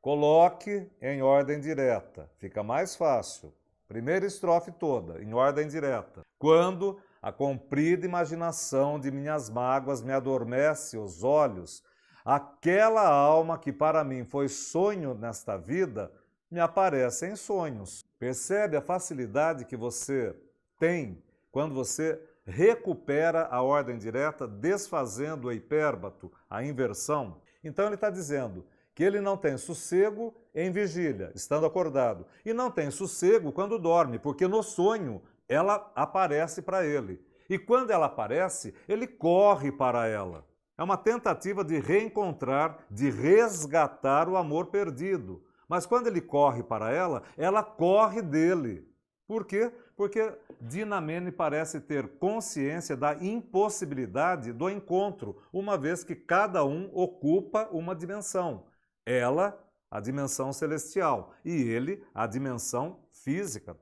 Coloque em ordem direta, fica mais fácil. Primeira estrofe toda, em ordem direta. Quando a comprida imaginação de minhas mágoas me adormece os olhos, aquela alma que para mim foi sonho nesta vida, me aparece em sonhos. Percebe a facilidade que você tem quando você recupera a ordem direta, desfazendo o hipérbato, a inversão? Então ele está dizendo que ele não tem sossego em vigília, estando acordado, e não tem sossego quando dorme, porque no sonho ela aparece para ele. E quando ela aparece, ele corre para ela. É uma tentativa de reencontrar, de resgatar o amor perdido. Mas quando ele corre para ela corre dele. Por quê? Porque Dinamene parece ter consciência da impossibilidade do encontro, uma vez que cada um ocupa uma dimensão. Ela, a dimensão celestial, e ele, a dimensão física,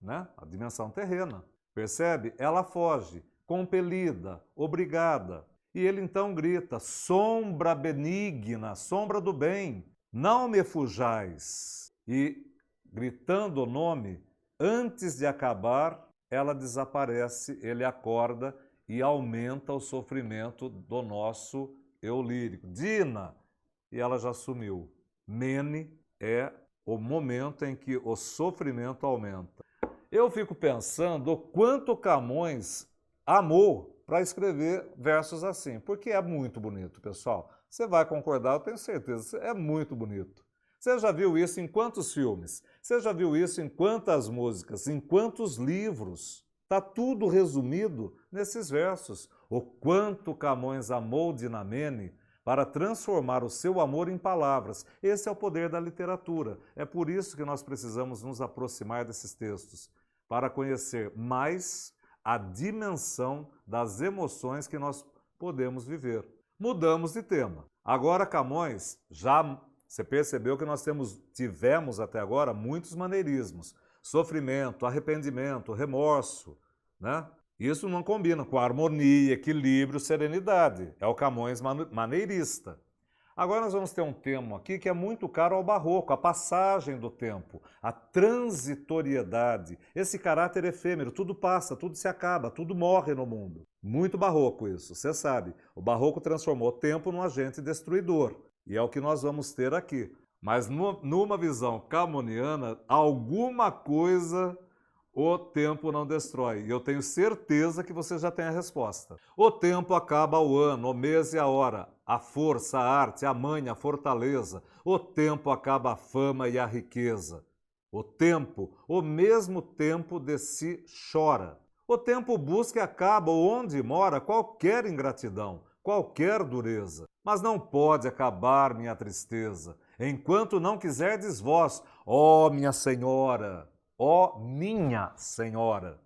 né? A dimensão terrena. Percebe? Ela foge, compelida, obrigada. E ele então grita: sombra benigna, sombra do bem, não me fujais. E, gritando o nome, antes de acabar, ela desaparece, ele acorda e aumenta o sofrimento do nosso eu lírico. Dina! E ela já sumiu. Mene é o momento em que o sofrimento aumenta. Eu fico pensando o quanto Camões amou para escrever versos assim, porque é muito bonito, pessoal. Você vai concordar, eu tenho certeza, é muito bonito. Você já viu isso em quantos filmes? Você já viu isso em quantas músicas? Em quantos livros? Está tudo resumido nesses versos. O quanto Camões amou Dinamene para transformar o seu amor em palavras. Esse é o poder da literatura. É por isso que nós precisamos nos aproximar desses textos, para conhecer mais a dimensão das emoções que nós podemos viver. Mudamos de tema. Agora Camões, você percebeu que nós tivemos até agora muitos maneirismos. Sofrimento, arrependimento, remorso, né? Isso não combina com harmonia, equilíbrio, serenidade. É o Camões maneirista. Agora nós vamos ter um tema aqui que é muito caro ao barroco, a passagem do tempo, a transitoriedade, esse caráter efêmero, tudo passa, tudo se acaba, tudo morre no mundo. Muito barroco isso, você sabe. O barroco transformou o tempo num agente destruidor, e é o que nós vamos ter aqui. Mas numa visão camoniana, alguma coisa o tempo não destrói. E eu tenho certeza que você já tem a resposta. O tempo acaba o ano, o mês e a hora, a força, a arte, a manha, a fortaleza. O tempo acaba a fama e a riqueza. O tempo, o mesmo tempo de si chora. O tempo busca e acaba onde mora qualquer ingratidão, qualquer dureza. Mas não pode acabar minha tristeza, enquanto não quiserdes vós, ó minha senhora, ó minha senhora.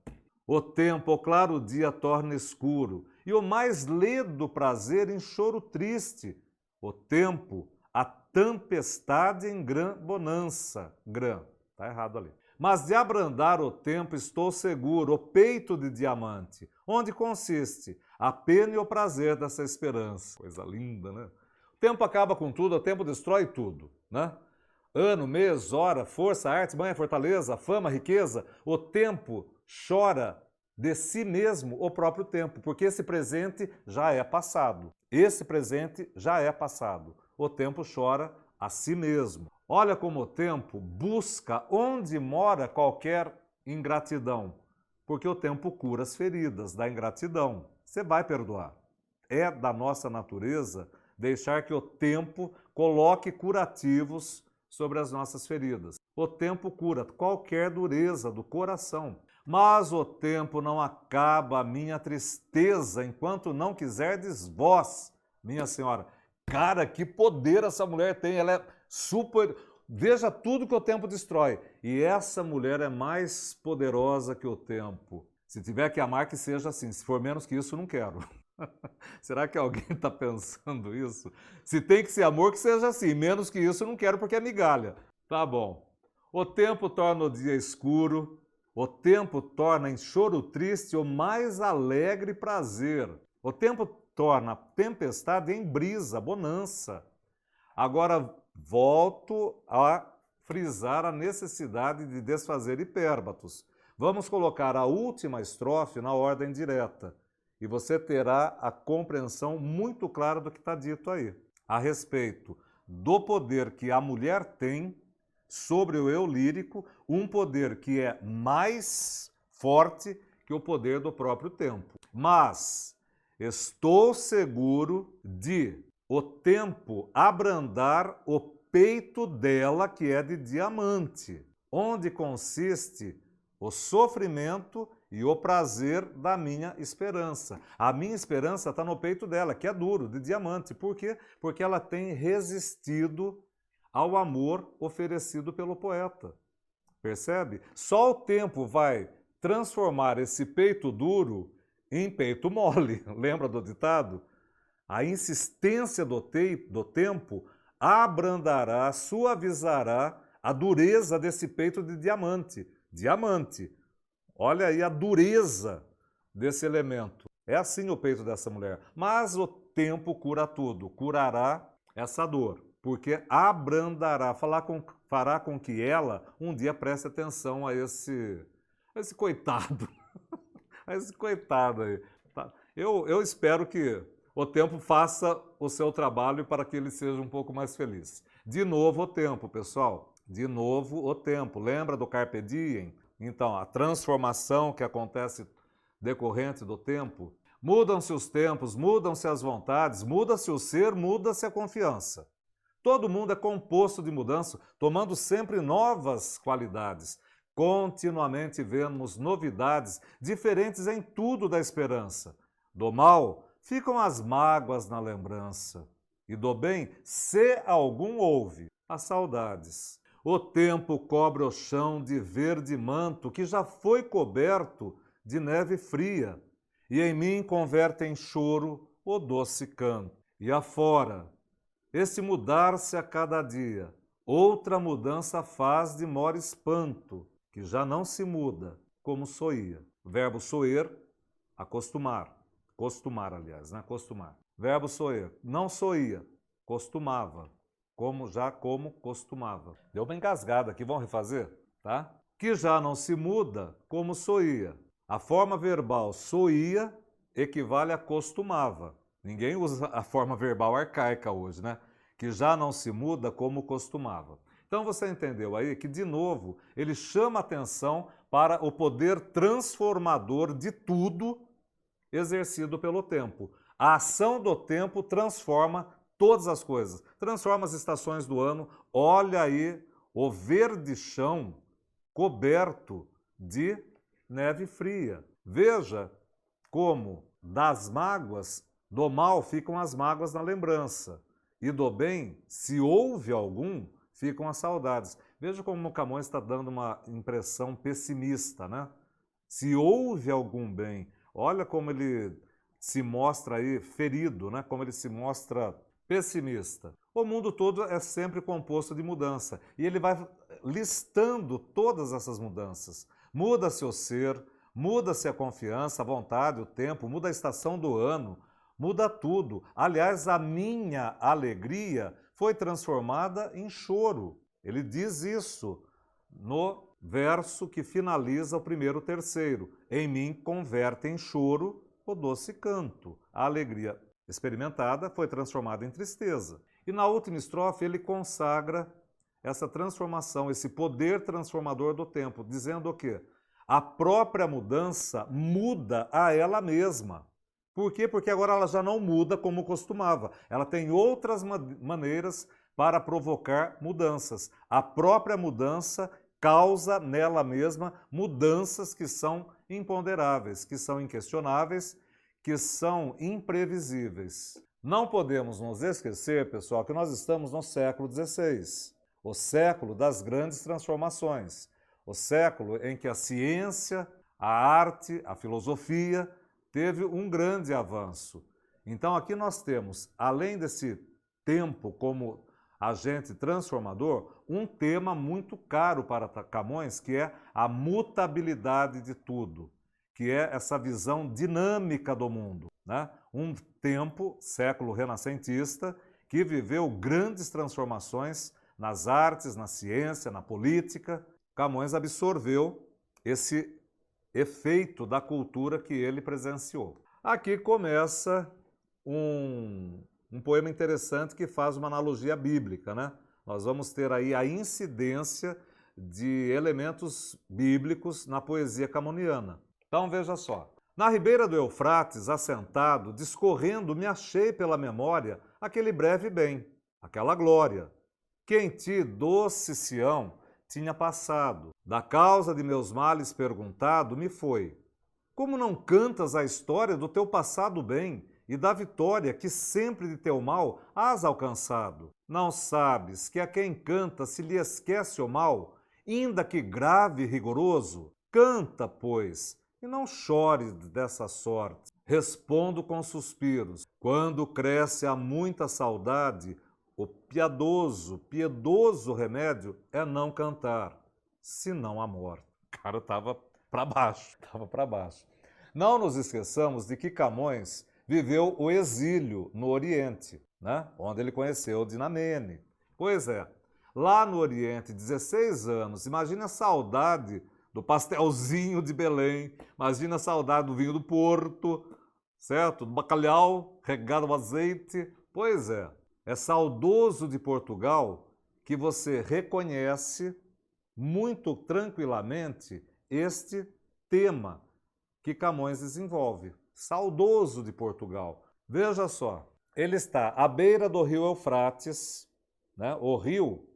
O tempo, o claro dia torna escuro, e o mais ledo prazer em choro triste. O tempo, a tempestade em grã bonança. Grã, tá errado ali. Mas de abrandar o tempo estou seguro, o peito de diamante. Onde consiste a pena e o prazer dessa esperança? Coisa linda, né? O tempo acaba com tudo, o tempo destrói tudo, né? Ano, mês, hora, força, arte, manha, fortaleza, fama, riqueza. O tempo chora de si mesmo o próprio tempo, porque esse presente já é passado. Esse presente já é passado. O tempo chora a si mesmo. Olha como o tempo busca onde mora qualquer ingratidão, porque o tempo cura as feridas da ingratidão. Você vai perdoar. É da nossa natureza deixar que o tempo coloque curativos sobre as nossas feridas. O tempo cura qualquer dureza do coração. Mas o tempo não acaba a minha tristeza enquanto não quiserdes vós, minha senhora. Cara, que poder essa mulher tem, ela é super... Veja tudo que o tempo destrói. E essa mulher é mais poderosa que o tempo. Se tiver que amar, que seja assim. Se for menos que isso, não quero. Será que alguém está pensando isso? Se tem que ser amor, que seja assim. Menos que isso, não quero porque é migalha. Tá bom. O tempo torna o dia escuro. O tempo torna em choro triste o mais alegre prazer. O tempo torna a tempestade em brisa, bonança. Agora, volto a frisar a necessidade de desfazer hipérbatos. Vamos colocar a última estrofe na ordem direta e você terá a compreensão muito clara do que está dito aí, a respeito do poder que a mulher tem sobre o eu lírico, um poder que é mais forte que o poder do próprio tempo. Mas estou seguro de o tempo abrandar o peito dela, que é de diamante, onde consiste o sofrimento e o prazer da minha esperança. A minha esperança está no peito dela, que é duro, de diamante. Por quê? Porque ela tem resistido ao amor oferecido pelo poeta. Percebe? Só o tempo vai transformar esse peito duro em peito mole. Lembra do ditado? A insistência do tempo abrandará, suavizará a dureza desse peito de diamante. Diamante. Olha aí a dureza desse elemento. É assim o peito dessa mulher. Mas o tempo cura tudo. Curará essa dor. Porque abrandará, fará com que ela um dia preste atenção a esse coitado. A esse coitado aí. Tá? Eu espero que o tempo faça o seu trabalho para que ele seja um pouco mais feliz. De novo o tempo, pessoal. De novo o tempo. Lembra do Carpe Diem? Então, a transformação que acontece decorrente do tempo. Mudam-se os tempos, mudam-se as vontades, muda-se o ser, muda-se a confiança. Todo mundo é composto de mudança, tomando sempre novas qualidades. Continuamente vemos novidades diferentes em tudo da esperança. Do mal ficam as mágoas na lembrança, e do bem, se algum houve, as saudades. O tempo cobre o chão de verde manto que já foi coberto de neve fria, e em mim converte em choro o doce canto. E afora, esse mudar-se a cada dia, outra mudança faz de maior espanto, que já não se muda, como soía. Verbo soer, acostumar. Costumar, aliás, né? Costumar. Verbo soer, não soía, costumava. Como costumava. Deu uma engasgada aqui, vamos refazer? Tá? Que já não se muda, como soía. A forma verbal soía equivale a costumava. Ninguém usa a forma verbal arcaica hoje, né? Que já não se muda como costumava. Então você entendeu aí que, de novo, ele chama atenção para o poder transformador de tudo exercido pelo tempo. A ação do tempo transforma todas as coisas. Transforma as estações do ano. Olha aí o verde chão coberto de neve fria. Veja como das mágoas do mal ficam as mágoas na lembrança. E do bem, se houve algum, ficam as saudades. Veja como o Camões está dando uma impressão pessimista, né? Se houve algum bem, olha como ele se mostra aí ferido, né? Como ele se mostra pessimista. O mundo todo é sempre composto de mudança. E ele vai listando todas essas mudanças. Muda-se o ser, muda-se a confiança, a vontade, o tempo, muda a estação do ano, muda tudo. Aliás, a minha alegria foi transformada em choro. Ele diz isso no verso que finaliza o primeiro terceiro. Em mim converte em choro o doce canto. A alegria experimentada foi transformada em tristeza. E na última estrofe ele consagra essa transformação, esse poder transformador do tempo, dizendo o quê? A própria mudança muda a ela mesma. Por quê? Porque agora ela já não muda como costumava. Ela tem outras maneiras para provocar mudanças. A própria mudança causa nela mesma mudanças que são imponderáveis, que são inquestionáveis, que são imprevisíveis. Não podemos nos esquecer, pessoal, que nós estamos no século XVI, o século das grandes transformações, o século em que a ciência, a arte, a filosofia teve um grande avanço. Então aqui nós temos, além desse tempo como agente transformador, um tema muito caro para Camões, que é a mutabilidade de tudo, que é essa visão dinâmica do mundo, né? Um tempo, século renascentista, que viveu grandes transformações nas artes, na ciência, na política. Camões absorveu esse efeito da cultura que ele presenciou. Aqui começa um poema interessante que faz uma analogia bíblica, né? Nós vamos ter aí a incidência de elementos bíblicos na poesia camoniana. Então veja só. Na ribeira do Eufrates, assentado, discorrendo, me achei pela memória aquele breve bem, aquela glória, que em ti, doce Sião, tinha passado. Da causa de meus males perguntado, me foi. Como não cantas a história do teu passado bem e da vitória que sempre de teu mal has alcançado? Não sabes que a quem canta se lhe esquece o mal, ainda que grave e rigoroso? Canta, pois, e não chores dessa sorte. Respondo com suspiros. Quando cresce a muita saudade, o piedoso remédio é não cantar, senão a morte. O cara estava para baixo. Não nos esqueçamos de que Camões viveu o exílio no Oriente, né? Onde ele conheceu Dinamene. Pois é, lá no Oriente, 16 anos, imagina a saudade do pastelzinho de Belém, imagina a saudade do vinho do Porto, certo? Do bacalhau regado a azeite. Pois é saudoso de Portugal que você reconhece muito tranquilamente este tema que Camões desenvolve. Saudoso de Portugal. Veja só, ele está à beira do rio Eufrates, né? O rio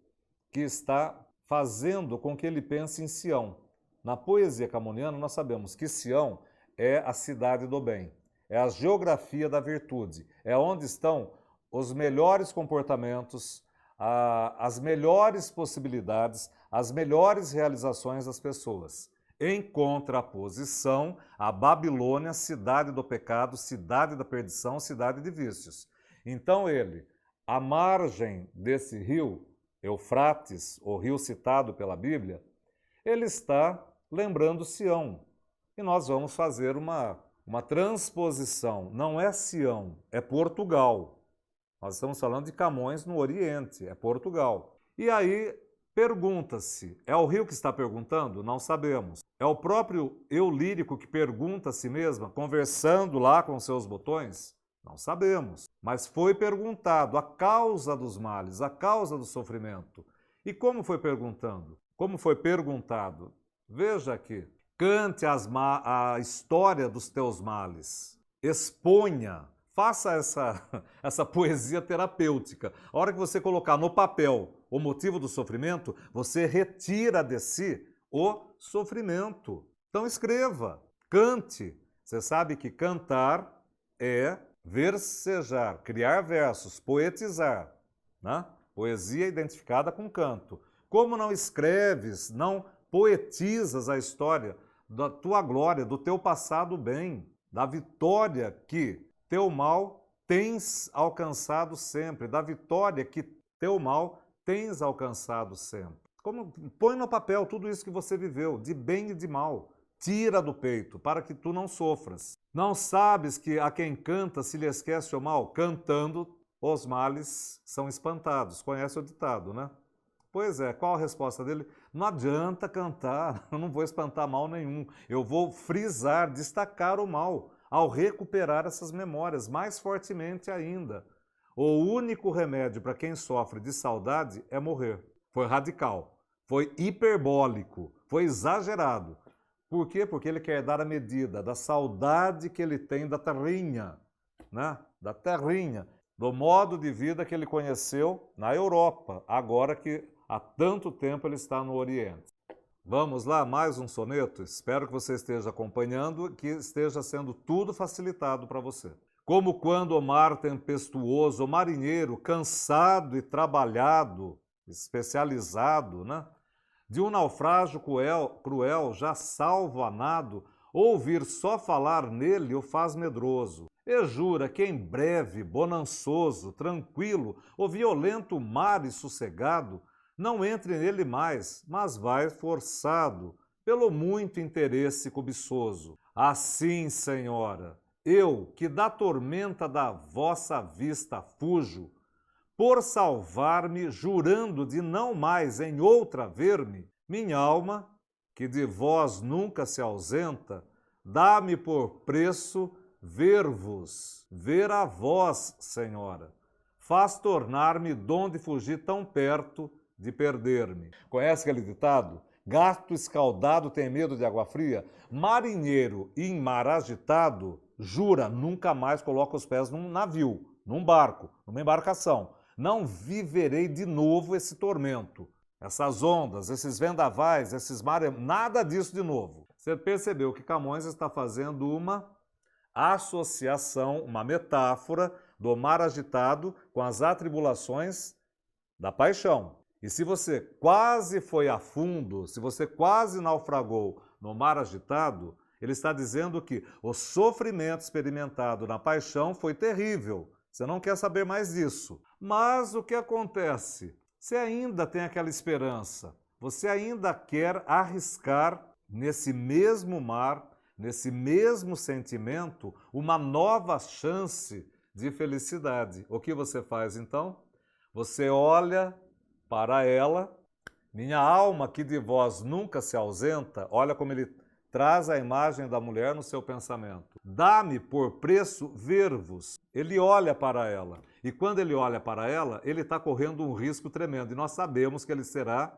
que está fazendo com que ele pense em Sião. Na poesia camoniana, nós sabemos que Sião é a cidade do bem, é a geografia da virtude, é onde estão os melhores comportamentos, as melhores possibilidades, as melhores realizações das pessoas. Em contraposição, a Babilônia, cidade do pecado, cidade da perdição, cidade de vícios. Então ele, à margem desse rio, Eufrates, o rio citado pela Bíblia, ele está lembrando Sião. E nós vamos fazer uma transposição. Não é Sião, é Portugal. Nós estamos falando de Camões no Oriente, é Portugal. E aí pergunta-se, é o rio que está perguntando? Não sabemos. É o próprio eu lírico que pergunta a si mesma, conversando lá com seus botões? Não sabemos. Mas foi perguntado a causa dos males, a causa do sofrimento. E como foi perguntando? Como foi perguntado? Veja aqui. Cante a história dos teus males. Exponha. Faça essa poesia terapêutica. A hora que você colocar no papel o motivo do sofrimento, você retira de si o sofrimento. Então escreva, cante. Você sabe que cantar é versejar, criar versos, poetizar, né? Poesia identificada com canto. Como não escreves, não poetizas a história da tua glória, do teu passado bem, da vitória que teu mal tens alcançado sempre, da vitória que teu mal tens alcançado sempre. Como põe no papel tudo isso que você viveu, de bem e de mal. Tira do peito, para que tu não sofras. Não sabes que a quem canta se lhe esquece o mal? Cantando, os males são espantados. Conhece o ditado, né? Pois é, qual a resposta dele? Não adianta cantar, eu não vou espantar mal nenhum. Eu vou frisar, destacar o mal, ao recuperar essas memórias mais fortemente ainda. O único remédio para quem sofre de saudade é morrer. Foi radical, foi hiperbólico, foi exagerado. Por quê? Porque ele quer dar a medida da saudade que ele tem da terrinha, né? Da terrinha, do modo de vida que ele conheceu na Europa, agora que há tanto tempo ele está no Oriente. Vamos lá, mais um soneto? Espero que você esteja acompanhando, que esteja sendo tudo facilitado para você. Como quando o mar tempestuoso, o marinheiro cansado e trabalhado, especializado, né? De um naufrágio cruel, já salvo a nado, ouvir só falar nele o faz medroso. E jura que em breve, bonançoso, tranquilo, o violento mar e sossegado, não entre nele mais, mas vai forçado, pelo muito interesse cobiçoso. Assim, senhora, eu, que da tormenta da vossa vista fujo, por salvar-me, jurando de não mais em outra ver-me, minha alma, que de vós nunca se ausenta, dá-me por preço ver-vos, ver a vós, senhora. Faz tornar-me donde fugir tão perto de perder-me. Conhece aquele ditado? Gato escaldado tem medo de água fria? Marinheiro em mar agitado, jura, nunca mais coloca os pés num navio, num barco, numa embarcação. Não viverei de novo esse tormento, essas ondas, esses vendavais, esses mares, nada disso de novo. Você percebeu que Camões está fazendo uma associação, uma metáfora do mar agitado com as atribulações da paixão. E se você quase foi a fundo, se você quase naufragou no mar agitado, ele está dizendo que o sofrimento experimentado na paixão foi terrível. Você não quer saber mais disso. Mas o que acontece? Você ainda tem aquela esperança. Você ainda quer arriscar nesse mesmo mar, nesse mesmo sentimento, uma nova chance de felicidade. O que você faz então? Você olha para ela, minha alma que de vós nunca se ausenta, olha como ele traz a imagem da mulher no seu pensamento. Dá-me por preço ver-vos. Ele olha para ela. E quando ele olha para ela, ele está correndo um risco tremendo. E nós sabemos que ele será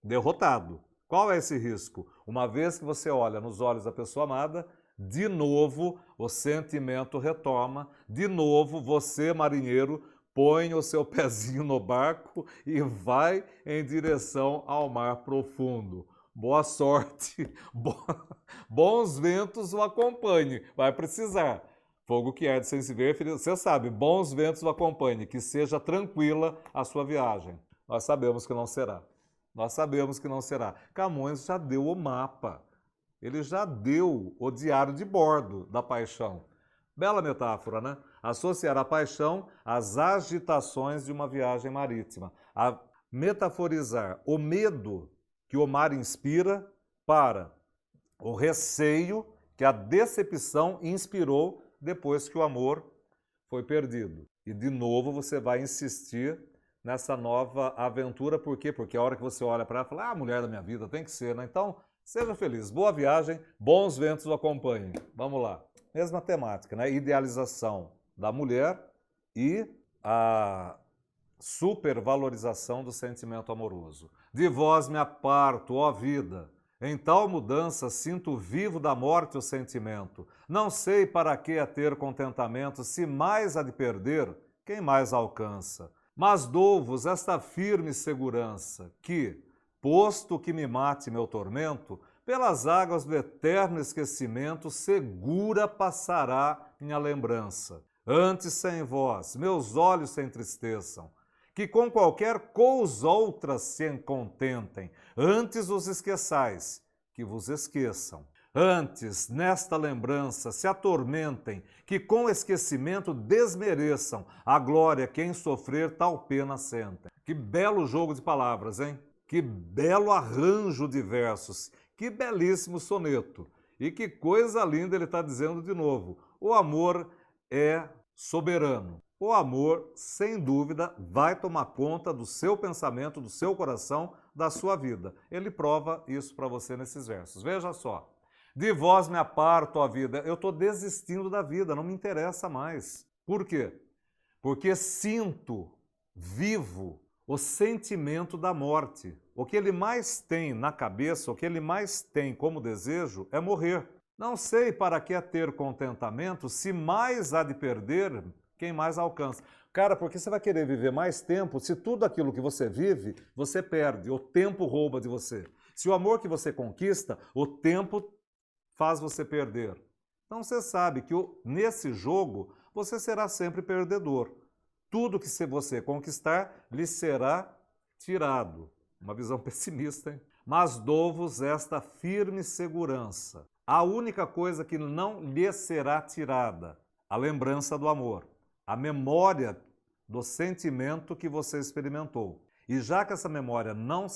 derrotado. Qual é esse risco? Uma vez que você olha nos olhos da pessoa amada, de novo o sentimento retoma. De novo você, marinheiro, põe o seu pezinho no barco e vai em direção ao mar profundo. boa sorte, bons ventos o acompanhe. Vai precisar. Fogo que arde sem se ver, você sabe, bons ventos o acompanhe, que seja tranquila a sua viagem. Nós sabemos que não será. Nós sabemos que não será. Camões já deu o mapa. Ele já deu o diário de bordo da paixão. Bela metáfora, né? Associar a paixão às agitações de uma viagem marítima. A metaforizar o medo que o mar inspira para o receio que a decepção inspirou depois que o amor foi perdido. E de novo você vai insistir nessa nova aventura. Por quê? Porque a hora que você olha para ela e fala, ah, mulher da minha vida, tem que ser, né? Então, seja feliz, boa viagem, bons ventos o acompanhem. Vamos lá. Mesma temática, né? Idealização da mulher e a supervalorização do sentimento amoroso. De vós me aparto, ó vida. Em tal mudança sinto vivo da morte o sentimento. Não sei para que é ter contentamento, se mais há de perder, quem mais alcança. Mas dou-vos esta firme segurança, que, posto que me mate meu tormento, pelas águas do eterno esquecimento, segura passará minha lembrança. Antes sem vós, meus olhos se entristeçam, que com qualquer coisa outra se contentem. Antes os esqueçais, que vos esqueçam. Antes, nesta lembrança, se atormentem, que com esquecimento desmereçam a glória que em sofrer tal pena sentem. Que belo jogo de palavras, hein? Que belo arranjo de versos, que belíssimo soneto. E que coisa linda ele está dizendo de novo. O amor é soberano. O amor, sem dúvida, vai tomar conta do seu pensamento, do seu coração, da sua vida. Ele prova isso para você nesses versos. Veja só. De vós me aparto a vida. Eu estou desistindo da vida, não me interessa mais. Por quê? Porque sinto, vivo, o sentimento da morte. O que ele mais tem na cabeça, o que ele mais tem como desejo é morrer. Não sei para que ter contentamento, se mais há de perder, quem mais alcança. Cara, por que você vai querer viver mais tempo se tudo aquilo que você vive, você perde, o tempo rouba de você. Se o amor que você conquista, o tempo faz você perder. Então você sabe que nesse jogo você será sempre perdedor. Tudo que você conquistar lhe será tirado. Uma visão pessimista, hein? Mas dou-vos esta firme segurança. A única coisa que não lhe será tirada, a lembrança do amor, a memória do sentimento que você experimentou. E já que essa memória não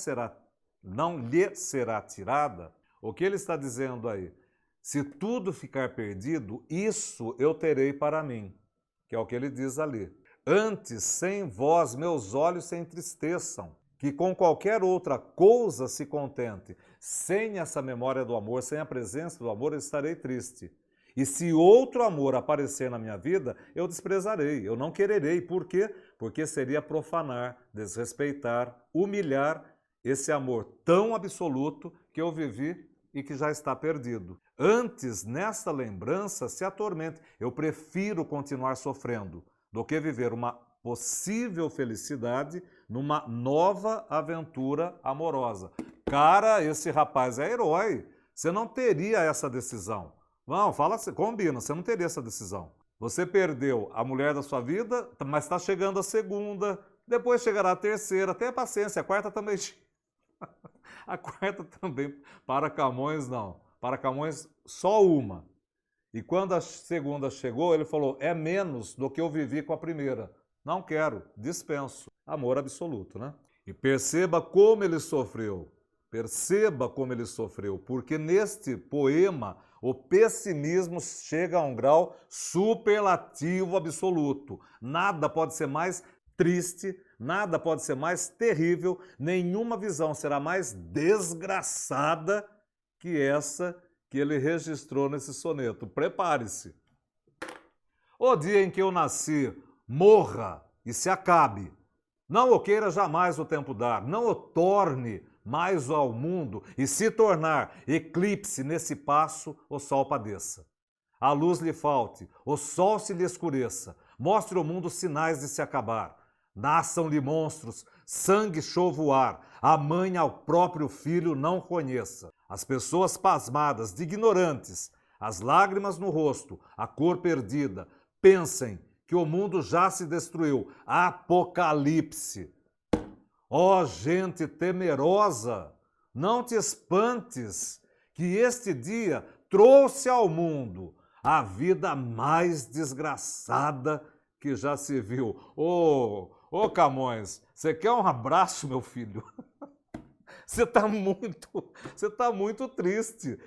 lhe será tirada, o que ele está dizendo aí? Se tudo ficar perdido, isso eu terei para mim, que é o que ele diz ali. Antes, sem vós, meus olhos se entristeçam, que com qualquer outra coisa se contente. Sem essa memória do amor, sem a presença do amor, eu estarei triste. E se outro amor aparecer na minha vida, eu desprezarei, eu não quererei. Por quê? Porque seria profanar, desrespeitar, humilhar esse amor tão absoluto que eu vivi e que já está perdido. Antes, nessa lembrança, se atormente. Eu prefiro continuar sofrendo do que viver uma possível felicidade numa nova aventura amorosa. Cara, esse rapaz é herói. Você não teria essa decisão. Não, fala assim, combina, você não teria essa decisão. Você perdeu a mulher da sua vida, mas está chegando a segunda, depois chegará a terceira, tenha paciência, a quarta também. A quarta também, para Camões não. Para Camões só uma. E quando a segunda chegou, ele falou, é menos do que eu vivi com a primeira. Não quero, dispenso. Amor absoluto, né? E perceba como ele sofreu. Perceba como ele sofreu, porque neste poema o pessimismo chega a um grau superlativo absoluto. Nada pode ser mais triste, nada pode ser mais terrível, nenhuma visão será mais desgraçada que essa que ele registrou nesse soneto. Prepare-se. O dia em que eu nasci, morra e se acabe. Não o queira jamais o tempo dar, não o torne mais ao mundo, e se tornar eclipse nesse passo, o sol padeça. A luz lhe falte, o sol se lhe escureça, mostre ao mundo sinais de se acabar. Nasçam-lhe monstros, sangue show voar, a mãe ao próprio filho não conheça. As pessoas pasmadas, de ignorantes, as lágrimas no rosto, a cor perdida, pensem que o mundo já se destruiu. Apocalipse. Ó gente temerosa, não te espantes, que este dia trouxe ao mundo a vida mais desgraçada que já se viu. Ô Camões, você quer um abraço, meu filho? Você está muito triste.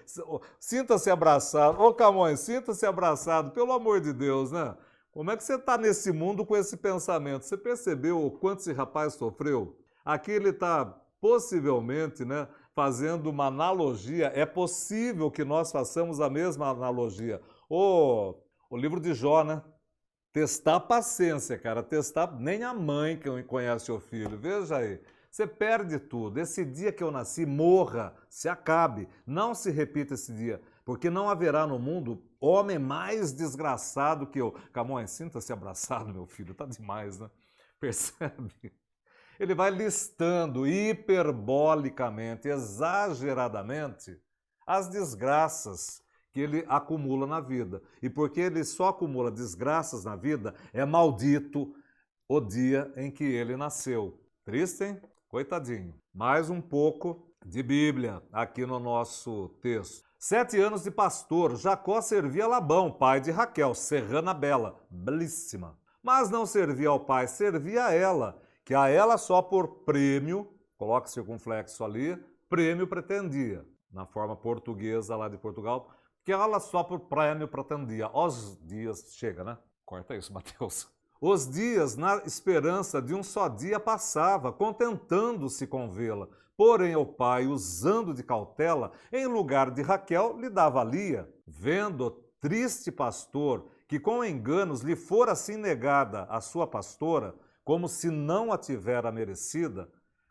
Sinta-se abraçado. Ô Camões, sinta-se abraçado, pelo amor de Deus, né? Como é que você está nesse mundo com esse pensamento? Você percebeu o quanto esse rapaz sofreu? Aqui ele está possivelmente, né, fazendo uma analogia. É possível que nós façamos a mesma analogia. O livro de Jó, né? Testar a paciência, cara. Testar nem a mãe que conhece o filho. Veja aí. Você perde tudo. Esse dia que eu nasci, morra, se acabe. Não se repita esse dia, porque não haverá no mundo homem mais desgraçado que eu. Camões, sinta-se abraçado, meu filho. Tá demais, né? Percebe? Ele vai listando hiperbolicamente, exageradamente, as desgraças que ele acumula na vida. E porque ele só acumula desgraças na vida, é maldito o dia em que ele nasceu. Triste, hein? Coitadinho. Mais um pouco de Bíblia aqui no nosso texto. 7 anos de pastor, Jacó servia Labão, pai de Raquel, serrana bela, belíssima. Mas não servia ao pai, servia a ela, que a ela só por prêmio, coloca circunflexo ali, prêmio pretendia, na forma portuguesa lá de Portugal, que ela só por prêmio pretendia. Os dias, chega, né? Corta isso, Mateus. Os dias, na esperança de um só dia, passava, contentando-se com vê-la. Porém, o pai, usando de cautela, em lugar de Raquel, lhe dava Lia. Vendo o triste pastor, que com enganos lhe fora assim negada a sua pastora, como se não a tivera merecida,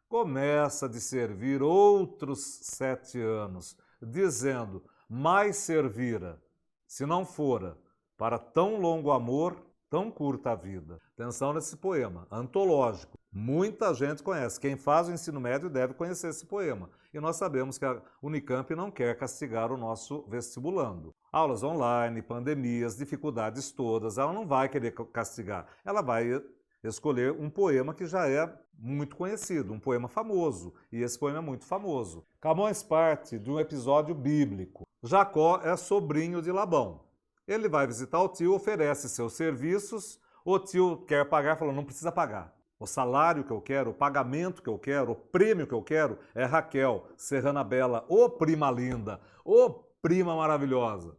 começa de servir outros 7 anos, dizendo, mais servira, se não fora, para tão longo amor, tão curta a vida. Atenção nesse poema, antológico. Muita gente conhece. Quem faz o ensino médio deve conhecer esse poema. E nós sabemos que a Unicamp não quer castigar o nosso vestibulando. Aulas online, pandemias, dificuldades todas, ela não vai querer castigar. Ela vai escolher um poema que já é muito conhecido, um poema famoso. E esse poema é muito famoso. Camões parte de um episódio bíblico. Jacó é sobrinho de Labão. Ele vai visitar o tio, oferece seus serviços, o tio quer pagar, falou, não precisa pagar. O salário que eu quero, o pagamento que eu quero, o prêmio que eu quero é Raquel, serrana bela, ô prima linda, ô prima maravilhosa.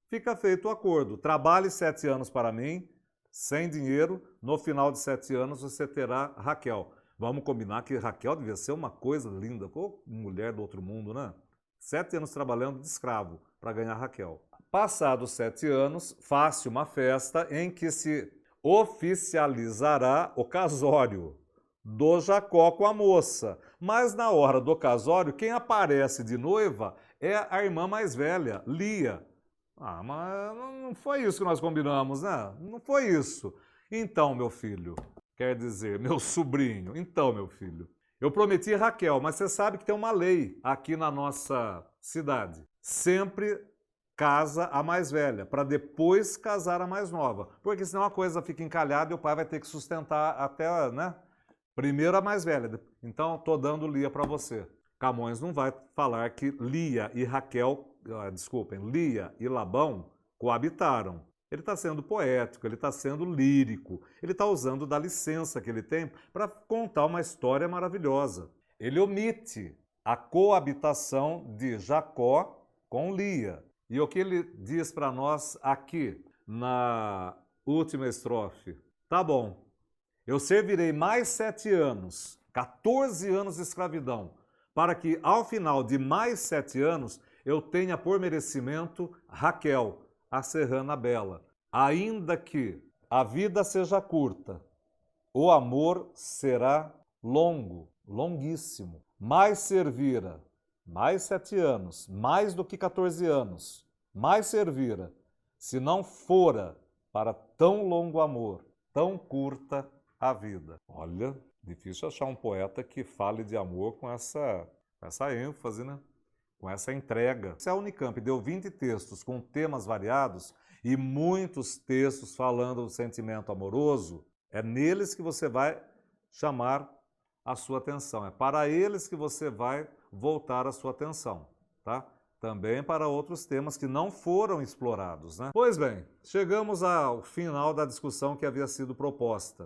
Fica feito o acordo, trabalhe 7 anos para mim, sem dinheiro, no final de 7 anos você terá Raquel. Vamos combinar que Raquel devia ser uma coisa linda, ô mulher do outro mundo, né? 7 anos trabalhando de escravo para ganhar Raquel. Passados 7 anos, faz-se uma festa em que se oficializará o casório do Jacó com a moça. Mas na hora do casório, quem aparece de noiva é a irmã mais velha, Lia. Ah, mas não foi isso que nós combinamos, né? Não foi isso. Então, meu filho, quer dizer, meu sobrinho, então, meu filho, eu prometi Raquel, mas você sabe que tem uma lei aqui na nossa cidade. Sempre casa a mais velha, para depois casar a mais nova. Porque senão a coisa fica encalhada e o pai vai ter que sustentar até, né? Primeiro a mais velha. Então, estou dando Lia para você. Camões não vai falar que Lia e Raquel, Lia e Labão coabitaram. Ele está sendo poético, ele está sendo lírico, ele está usando da licença que ele tem para contar uma história maravilhosa. Ele omite a coabitação de Jacó com Lia. E o que ele diz para nós aqui, na última estrofe? Tá bom, eu servirei mais 7 anos, 14 anos de escravidão, para que ao final de mais 7 anos eu tenha por merecimento Raquel, a serrana bela. Ainda que a vida seja curta, o amor será longo, longuíssimo. Mais servira, mais 7 anos, mais do que 14 anos, mais servira, se não fora para tão longo amor, tão curta a vida. Olha, difícil achar um poeta que fale de amor com essa ênfase, né? Com essa entrega. Se a Unicamp deu 20 textos com temas variados e muitos textos falando do sentimento amoroso, é neles que você vai chamar a sua atenção. É para eles que você vai voltar a sua atenção, tá? Também para outros temas que não foram explorados, né? Pois bem, chegamos ao final da discussão que havia sido proposta.